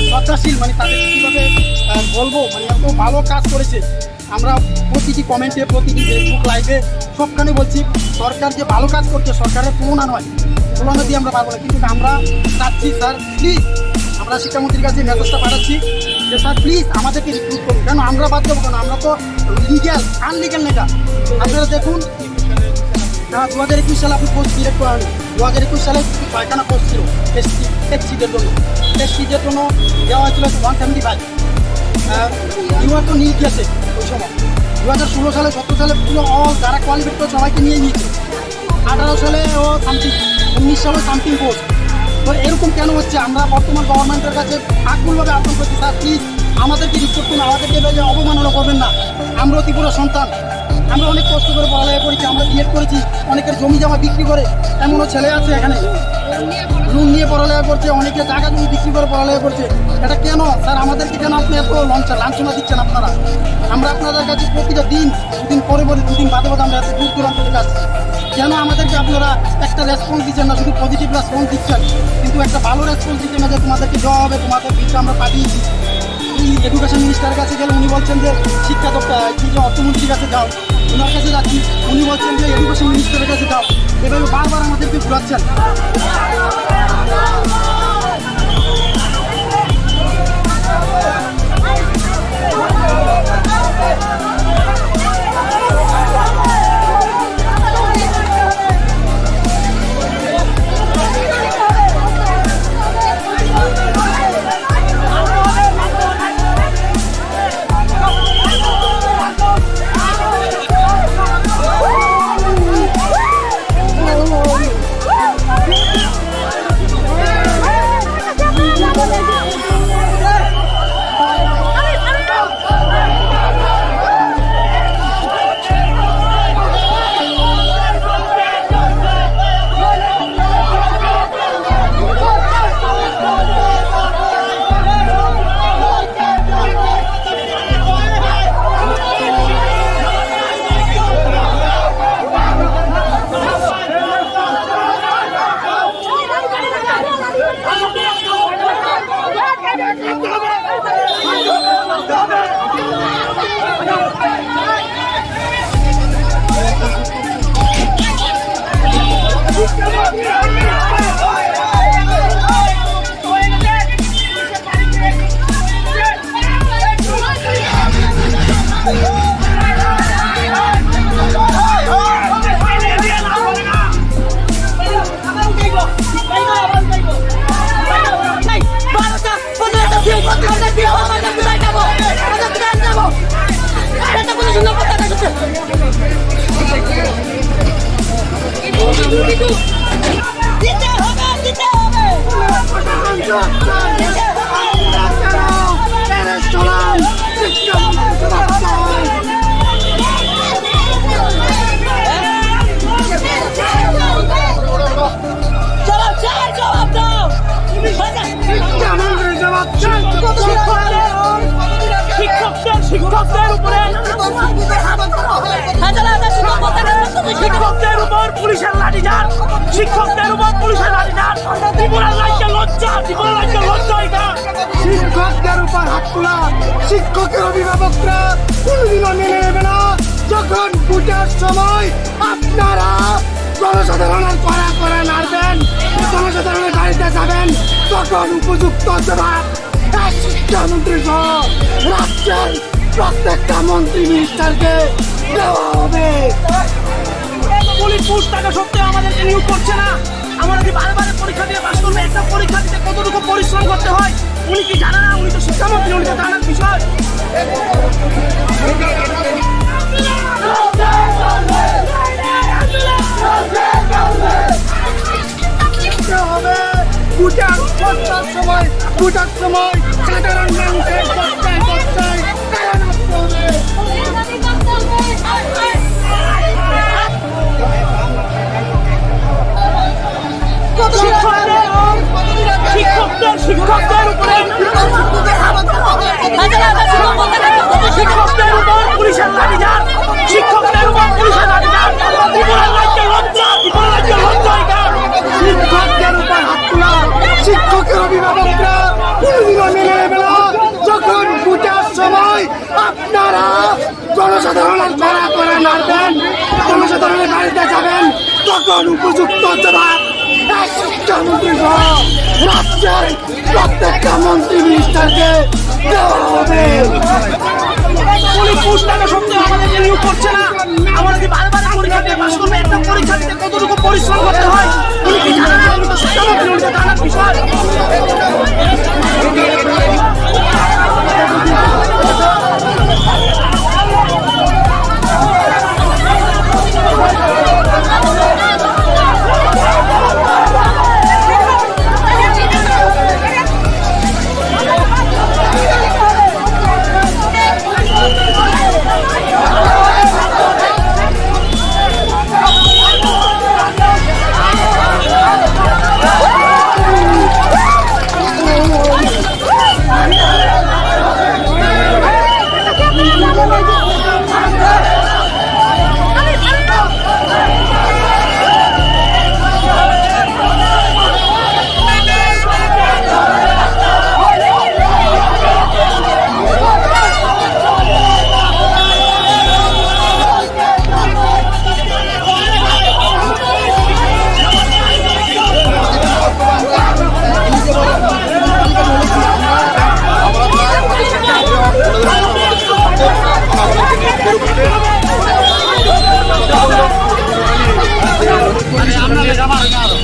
শ্রদ্ধাশীল মানে তাদেরকে কীভাবে বলবো, মানে এত ভালো কাজ করেছে। আমরা প্রতিটি কমেন্টে, প্রতিটি ফেসবুক লাইভে সবখানে বলছি সরকার যে ভালো কাজ করছে সরকারের তুলনা নয়, তুলনা দিয়ে আমরা পারবো না। কিন্তু আমরা চাচ্ছি স্যার প্লিজ, আমরা শিক্ষামন্ত্রীর কাছে মেসেজটা পাঠাচ্ছি যে স্যার প্লিজ আমাদেরকে রিক্রুট করুন। কেন আমরা বাদ দেবো কেন? আমরা তো আনলিগ্যাল নেতা। আপনারা দেখুন 2021 সালে আপনি পোস্ট সিলেক্ট করেন, 2021 সালে 6খানা পোস্ট ছিল টেস্ট সিটের জন্য দেওয়া হয়েছিল 175। ইউআর তো নিয়ে গেছে ওই সময় 2016 সালে 17 সালে পুরো যারা কোয়ালিফাইড করে সবাইকে নিয়ে নিয়েছে। 18 সালে ও সামথিং, 19 সালে সামথিং পোস্ট। তো এরকম কেন হচ্ছে? আমরা বর্তমান গভর্নমেন্টের কাছে আকুলভাবে আবেদন করছি স্যার প্লিজ আমাদেরকে রিক্রুট করুন, আমাদেরকে অবমাননা করবেন না। আমরা ত্রিপুরা সন্তান, আমরা অনেক কষ্ট করে পড়ালেখা করেছি, আমরা বিএড করেছি, অনেকের জমি জমা বিক্রি করে, এমনও ছেলে আছে এখানে লোন নিয়ে পড়ালেখা করছে, অনেকে জায়গা জমি বিক্রি করে পড়ালেখা করছে। এটা কেন স্যার? আমাদেরকে কেন আপনি এত লাঞ্ছনা দিচ্ছেন আপনারা? আমরা আপনাদের কাছে প্রতিটা দিন, দুদিন পরে দুদিন বাদে আমরা এত দূর দূরান্ত থেকে আসছি। কেন আমাদেরকে আপনারা একটা রেসপন্স দিচ্ছেন না? শুধু পজিটিভ রেসপন্স দিচ্ছেন, কিন্তু একটা ভালো রেসপন্স দিচ্ছেন না যে তোমাদেরকে দেওয়া হবে, তোমাদের বিলটা আমরা পাঠিয়েছি। এডুকেশন মিনিস্টারের কাছে গেলে উনি বলছেন যে শিক্ষা দপ্তর কি যে অর্থমন্ত্রীর কাছে যাও, ওনার কাছে যাচ্ছি, উনি বলছেন যে এডুকেশন মিনিস্টারের কাছে যাও। এভাবে বারবার আমাদেরকে ঘুরাচ্ছেন। শিক্ষকদের উপর পুলিশের লাঠিচার্জ, শিক্ষকদের উপর পুলিশের লাঠিচার্জ, ত্রিপুরা রাজ্যে লজ্জা, ত্রিপুরা রাজ্যে লজ্জা। এটা শিক্ষকদের উপর হাত তোলা শিক্ষকের অভিভাবকরা কোনোদিনও মেনে নেবে না। যখন ভোটের সময় আপনারা জনসাধারণের করা নাড়বেন, জনসাধারণের গাড়িতে যাবেন, তখন উপযুক্ত জবাব শিক্ষামন্ত্রী সহ রাজ্যের প্রত্যেকটা মন্ত্রী মিনিস্টারকে দেওয়া হবে। পুলিশ পোস্ট থাকা সত্ত্বেও আমাদেরকে নিয়োগ করছে না। আমরা কি বারে পরীক্ষা দিয়ে পাস করবো? একটা পরীক্ষা দিতে কতটুকু পরিশ্রম করতে হয় উনি কি জানে না? উনি তো শিক্ষামন্ত্রী, উনি তো জানার বিষয়। ভোটার সময় সাধারণ মানুষের বস্তায় কারণ আসতে হবে। লাঠি যান, শিক্ষকদের উপর পুলিশের লাঠি যান, ত্রিপুরার রাজ্যে লজ্জা, ত্রিপুরার রাজ্যে লজ্জা এটা। শিক্ষকদের উপর হাত তোলা, শিক্ষকের অভিভাবকরা কোনোদিনও মেনে নেবে না। যখন পূজার সময় আপনারা জনসাধারণের কড়া করে মারবেন, জনসাধারণের বাড়িতে যাবেন, তখন উপযুক্ত জবাব এই শিক্ষামন্ত্রী সহ রাজ্যের প্রত্যেকটা মন্ত্রী মিনিস্টারকে দেওয়া হবে। পুলিশ ঘুষ টাকা সত্ত্বেও আমাদেরকে নিয়োগ করছে না। আমাদেরকে বারবার পরীক্ষা দিয়ে পাশ করবে, একটা পরীক্ষা দিতে কতটুকু পরিশ্রম করতে হয় উনি কি জানেন না? উনি তো শিক্ষামন্ত্রী, উনি তো জানার বিষয়।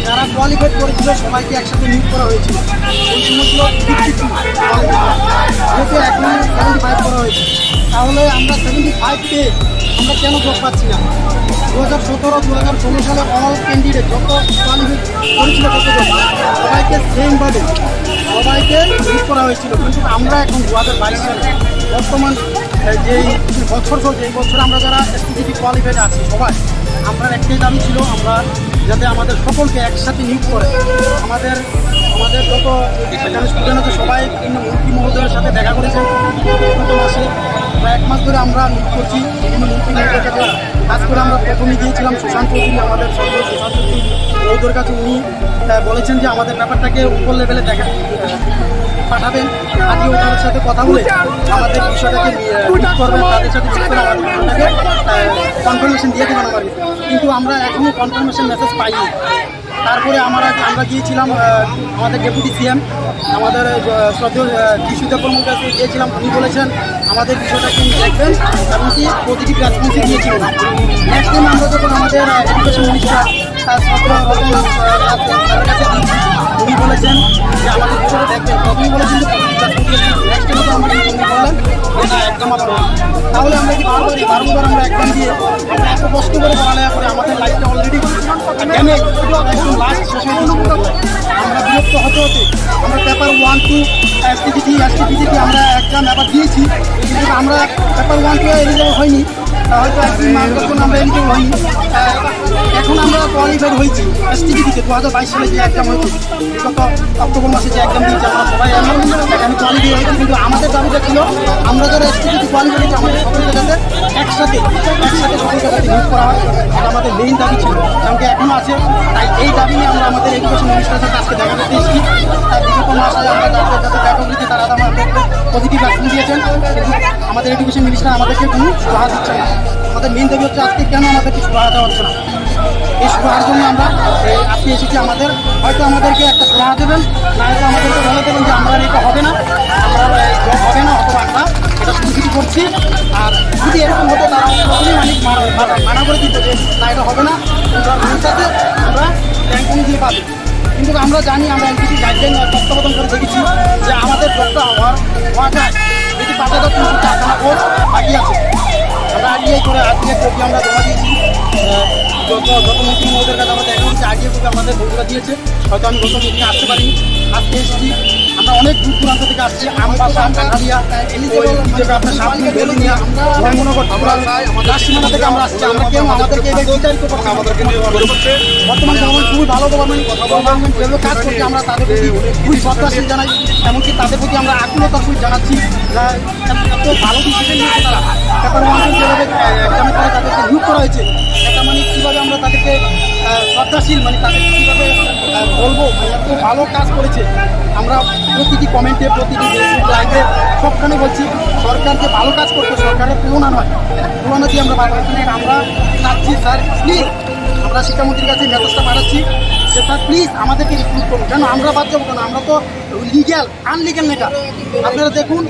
যারা কোয়ালিফাইড করেছিল সবাইকে একসাথে নিয়োগ করা হয়েছিল। ওই সময় ছিল 52 যেহেতু এখন 75 করা হয়েছে, তাহলে আমরা 75 পেয়ে আমরা কেন জব পাচ্ছি না? 2017-2016 সালে অল ক্যান্ডিডেট যত কোয়ালিফাইড করেছিল সবাইকে সেমভাবে সবাইকে নিয়োগ করা হয়েছিল। কিন্তু আমরা এখন 2022 সালে বর্তমান যেই বছর চলছে, এই বছর আমরা যারা এসটিজিটি কোয়ালিফাইড আছি সবাই, আমরা একটাই দাবি ছিল আমরা যাতে আমাদের সকলকে একসাথে নিয়োগ করে। আমাদের যত এখানে স্টুডেন্ট আছে সবাই বিভিন্ন মন্ত্রী মহোদয়ের সাথে দেখা করেছেন গত মাসে। প্রায় 1 মাস ধরে আমরা নিয়োগ করছি বিভিন্ন মন্ত্রী মহোদয়ের কাছে। কাজ করে আমরা প্রথমে গিয়েছিলাম সুশান্ত চৌধুরী, আমাদের সরকার সুশান্ত চৌধুরী মহোদয়ের কাছে। উনি বলেছেন যে আমাদের ব্যাপারটাকে উপর লেভেলে পাঠাবেন। আজকে ওনাদের সাথে কথা বলে আমাদের বিষয়টাকে ঠিক করবেন, তাদের সাথে ঠিক করে আমাদের বিষয়টাকে কনফার্মেশন দিয়ে দেবেন আমাদের। কিন্তু আমরা এখনও কনফার্মেশন মেসেজ পাইনি। তারপরে আমরা গিয়েছিলাম আমাদের ডেপুটি সিএম, আমাদের শ্রদ্ধেয় যিশুদেব বর্মনের কাছে গিয়েছিলাম। উনি বলেছেন আমাদের বিষয়টাকে উনি দেখবেন এবং কি পজিটিভ রেসপন্সই দিয়েছিলেন। নেক্সট টাইম আমরা যখন আমাদের এডুকেশন মিনিস্টার তাদের কাছে দিয়েছি, উনি বলেছেন যে আমাদের বিষয়টা দেখবেন। তখনই বলেছেন যে পজিটিভ রেসপন্স দিয়েছেন। নেক্সট টাইম তো আমাদের উনি বললেন এটা একদম আপনার। তাহলে আমরা কি বারবার আমরা একদম দিয়ে আমরা এত কষ্ট করে পড়ালেখা করে আমাদের লাইফটা অলরেডি ড্যামেজ, একদম লাস্ট শেষ হয়ে গেছে। আমরা বিরক্ত হতে আমরা পেপার 1, 2 এসটিজিটি আমরা এক্সাম এবার দিয়েছি, কিন্তু আমরা পেপার 1, 2 এলিজিবল হয়নি। হয়তো একদিন মার্কের জন্য আমরা এলিজিবল হয়নি। এখন আমরা কোয়ালিফাইড হয়েছি এসটিজিটিতে 2022 সালে যে এক্সাম হয়েছে, গত অক্টোবর মাসে যে এক্সাম দিয়েছি আমরা সবাই এখানে কোয়ালিফাই হয়েছি। কিন্তু আমাদের দাবিটা ছিল আমরা যারা এসটিজিটি কোয়ালিফাই হয়েছি আমাদের সকলকে যাতে একসাথে সকলকে যাতে নিয়োগ করা হয়, এটা আমাদের মেইন দাবি ছিল, কারণ এখনও আছে। তাই এই দাবি নিয়ে আমরা আমাদের এডুকেশন মিনিস্টারের সাথে আজকে দেখা করতে এসেছি। তার বিগত মাসে আমরা যাদের যাতে দেখা করেছি তারা আমাদের পজিটিভ রেসপন্স দিয়েছেন, কিন্তু আমাদের এডুকেশন মিনিস্টার আমাদেরকে কোনো সুরাহা দিচ্ছে না। আমাদের মেইন দাবি হচ্ছে আজকে কেন আমাদেরকে সুরাহা দেওয়া হচ্ছে না। এই সুরাহার জন্য আমরা আজকে এসেছি। আমাদের হয়তো আমাদেরকে একটা সুরাহা দেবেন, না হয়তো আমাদেরকে বলে দেবেন যে আমরা এটা হবে না, আমরা জব হবে না, অথবা আমরা এটা শুরু করছি। আর যদি এরকম হতো তারা তখনই মানা করে দিত যে না এটা হবে না, সাথে আমরা র্যাঙ্ক অনুযায়ী পাবো। কিন্তু আমরা জানি, আমরা এনসিসি গাইডলাইন তত্ত্বাবধান করে দেখেছি যে আমাদের জবটা হওয়া যায় যদি 5,300 আসানা কোর্স বাকি আছে। আমরা আরটিআই করে কপি আমরা জমা দিয়েছি। যত মন্ত্রী মহোদয়ের কাছে আমরা দেখা করছি আরটিআই কপি আমাদের বন্ধুরা দিয়েছে। হয়তো আমি গত মিটিংয়ে আসতে পারিনি, আজকে এসেছি। আমরা অনেক দূর দূরান্ত থেকে আসছি, আমবাসা, কাঠালিয়া, ওই হিসেবে আপনার সামনে বেলুনিয়া, ধর্মনগর, সীমানা থেকে আমরা আসছি। আমরা কেউ আমাদেরকে এবার বিতাড়িত করতে আমাদেরকে নিয়ে গর্ব করছে। বর্তমান গভর্নমেন্ট খুবই ভালো গভর্নমেন্ট যেভাবে কাজ করছে আমরা তাদের প্রতি খুবই শ্রদ্ধাশীল জানাই, এমনকি তাদের প্রতি আমরা আকুলতার সহিত জানাচ্ছি। এত ভালো ডিসিশন নিয়েছে তারা, পেপার ওয়ান যেভাবে এক্সামের পরে তাদেরকে নিয়োগ করা হয়েছে, এটা মানে কীভাবে আমরা তাদেরকে শ্রদ্ধাশীল, মানে তাদেরকে কীভাবে বলবো, মানে এত ভালো কাজ করেছে। আমরা প্রতিটি কমেন্টে, প্রতিটি লাইভে সবখানে বলছি সরকার যে ভালো কাজ করছে, সরকারের তুলনা নয়, তুলনা দিয়ে আমরা বাড়বো। আমরা চাচ্ছি স্যার প্লিজ, আমরা শিক্ষামন্ত্রীর কাছে মেসেজটা পাঠাচ্ছি যে স্যার প্লিজ আমাদেরকে রিক্রুট করুন। কেন আমরা বাদ যাবো কেন? আমরা তো লিগ্যাল আনলিগ্যাল নেতা। আপনারা দেখুন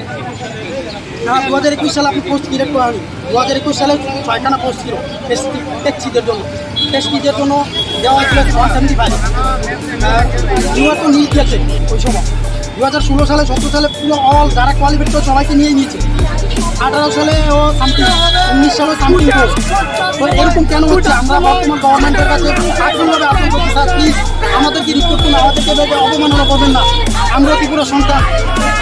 2021 সালে আপনি পোস্ট ক্রিয়েট করা হয়নি, 2021 সালে 6খানা পোস্ট ছিল টেস্টিদের জন্য, টেস্টিদের জন্য দেওয়া হয়েছিল 175। নিউ তো নীল গেছে ওই সময়। 2016 সালে 17 সালে পুরো অল যারা কোয়ালিফাইড করে সবাইকে নিয়ে নিয়েছে। 18 সালে ও সামথিং, 19 সালে সামথিং পোস্ট। তো এরকম কেন হচ্ছে? আমরা বর্তমান গভর্নমেন্টের কাছে আগ্রহভাবে আবেদন করছি স্যার প্লিজ আমাদেরকে রিক্রুট করুন, আমাদেরকে এভাবে অবমাননা করবেন না। আমরা ত্রিপুরা সন্তান,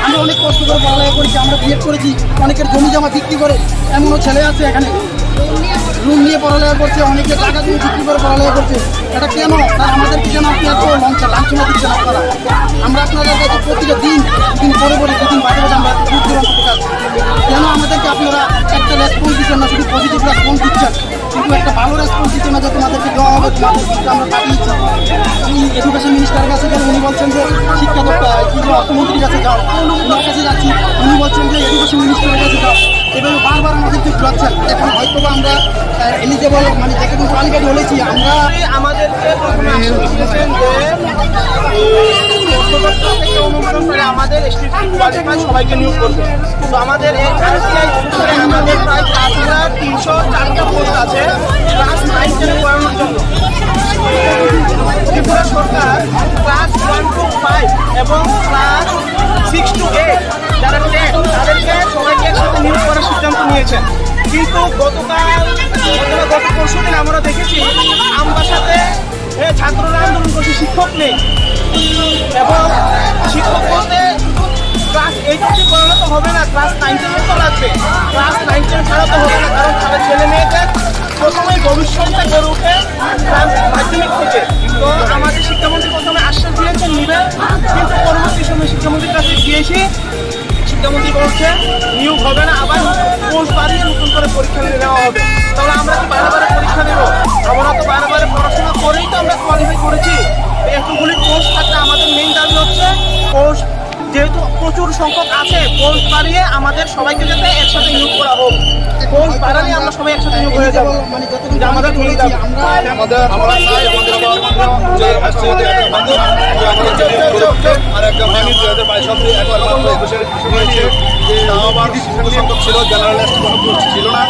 আমরা অনেক কষ্ট করে পড়ালেখা করেছি, আমরা বিএড করেছি, অনেকের জমি জমা বিক্রি করে, এমনও ছেলে আছে এখানে রুম নিয়ে পড়ালেখা করছে, অনেকে টাকা দিয়ে বিক্রি করে পড়ালেখা করছে। এটা কেন স্যার? আমাদেরকে কেন আপনি এত লাঞ্ছনা দিচ্ছেন আপনারা? আমরা আপনাদের কাছে প্রতিটা দিন পরে পরে দুদিন বাদে বাদে আমরা দূর দূরান্ত থেকে আসছি। কেন আমাদেরকে আপনারা একটা রেসপন্স দিচ্ছেন না, শুধু পজিটিভ রেসপন্স দিচ্ছেন, কিন্তু একটা ভালো রেসপন্স দিচ্ছেন না যে তোমাদেরকে দেওয়া হবে, তোমাদেরকে আমরা পাঠিয়েছি। উনি এডুকেশন মিনিস্টারের কাছে গেলে উনি বলছেন যে শিক্ষা দপ্তর অর্থমন্ত্রীর কাছে যাও, ওনার কাছে যাচ্ছি, উনি বলছেন যে এডুকেশন মিনিস্টারের কাছে যাও। এভাবে বারবার আমাদেরকে ঘুরাচ্ছেন। এখন হয়তো আমরা এলিজেবল, মানে যেটুকু কোয়ালিফাইড হয়েছি আমরা। আমাদেরকে প্রথমে আশ্বাস দিয়েছেন যে অনুমোদন করে আমাদের কোয়ালিফাই সবাইকে নিয়োগ করবে। তো আমাদের এই আরটিআই অনুসারে আমাদের প্রায় 5304টা পোস্ট আছে ক্লাস 9 টেনে পড়ানোর জন্য। ত্রিপুরা সরকার ক্লাস 1 to 5 এবং ক্লাস 6 to 8 যারা টেট তাদেরকে সবাইকে একসাথে নিয়োগ করার সিদ্ধান্ত নিয়েছেন। কিন্তু গত পরশু দিন আমরা দেখেছি আমবাসাতে ছাত্ররা আন্দোলন করছে, শিক্ষক নেই। এবং শিক্ষক বলতে ক্লাস 8 অবধি পড়ানো তো হবে না, ক্লাস 9 টেনে তো লাগবে। ক্লাস 9 টেন ছাড়া তো হবে না, কারণ তাদের ছেলে মেয়েদের প্রথমেই ভবিষ্যৎটা গড়ে উঠে মাধ্যমিক থেকে। তো আমাদের শিক্ষামন্ত্রী প্রথমে আশ্বাস দিয়েছেন নিবেন, কিন্তু পরবর্তী সময় শিক্ষামন্ত্রীর কাছে গিয়েছি, শিক্ষামন্ত্রী বলছে নিয়োগ হবে না, আবার পোস্ট বাড়িয়ে নতুন করে পরীক্ষা নেওয়া হবে। তাহলে আমরা কি বারে পরীক্ষা দেবো? আমরা তো বারে পড়াশোনা করেই তো আমরা কোয়ালিফাই করেছি। এতগুলি পোস্ট থাকতে আমাদের মেইন দাবি হচ্ছে পোস্ট যেহেতু প্রচুর সংখ্যক আছে, পোস্ট বাড়িয়ে আমাদের সবাইকে যাতে একসাথে নিয়োগ করা হোক। পোস্ট বাড়ালে আমরা সবাই একসাথে নিয়োগ হয়ে যাবো, মানে এটা আমাদের মেইন দাবি। আমরা চাই আমাদের যে এসটিতে একটা বান্ধব যে আমাদের যে আর একটা হয়নি 2022 সালে একবার মাত্র 21 নিয়েছে। তাও আবার সীমিত সংখ্যক ছিল, জেনারেলিস্ট কোনো পোস্ট ছিল না।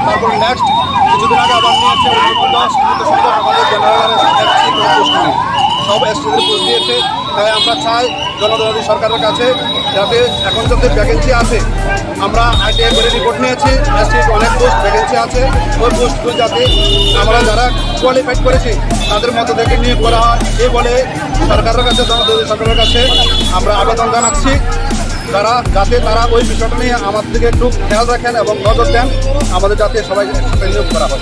তারপর নেক্সট কিছুদিন আগে আবার নিয়েছে, ওর মধ্যে সীমিত সংখ্যক আমাদের জেনারেলিস্ট কোনো পোস্ট নেই, সব এসটিদের পোস্ট দিয়েছে। তাই আমরা চাই জনদরদি সরকারের কাছে যাতে এখন যাতে ভ্যাকেন্সি আছে, আমরা আইটিআই করে রিপোর্ট নিয়েছি, এসটির অনেক পোস্ট ভ্যাকেন্সি আছে, ওই পোস্টগুলো যাতে আমরা যারা কোয়ালিফাইড করেছি তাদের মধ্যে থেকে নিয়োগ করা হয়, এই বলে সরকারের কাছে, জনদরদি সরকারের কাছে আমরা আবেদন জানাচ্ছি। যাতে তারা ওই বিষয়টা নিয়ে আমাদের দিকে একটু খেয়াল রাখেন এবং নজর দেন, আমাদের যাতে সবাই একসাথে নিয়োগ করা হয়।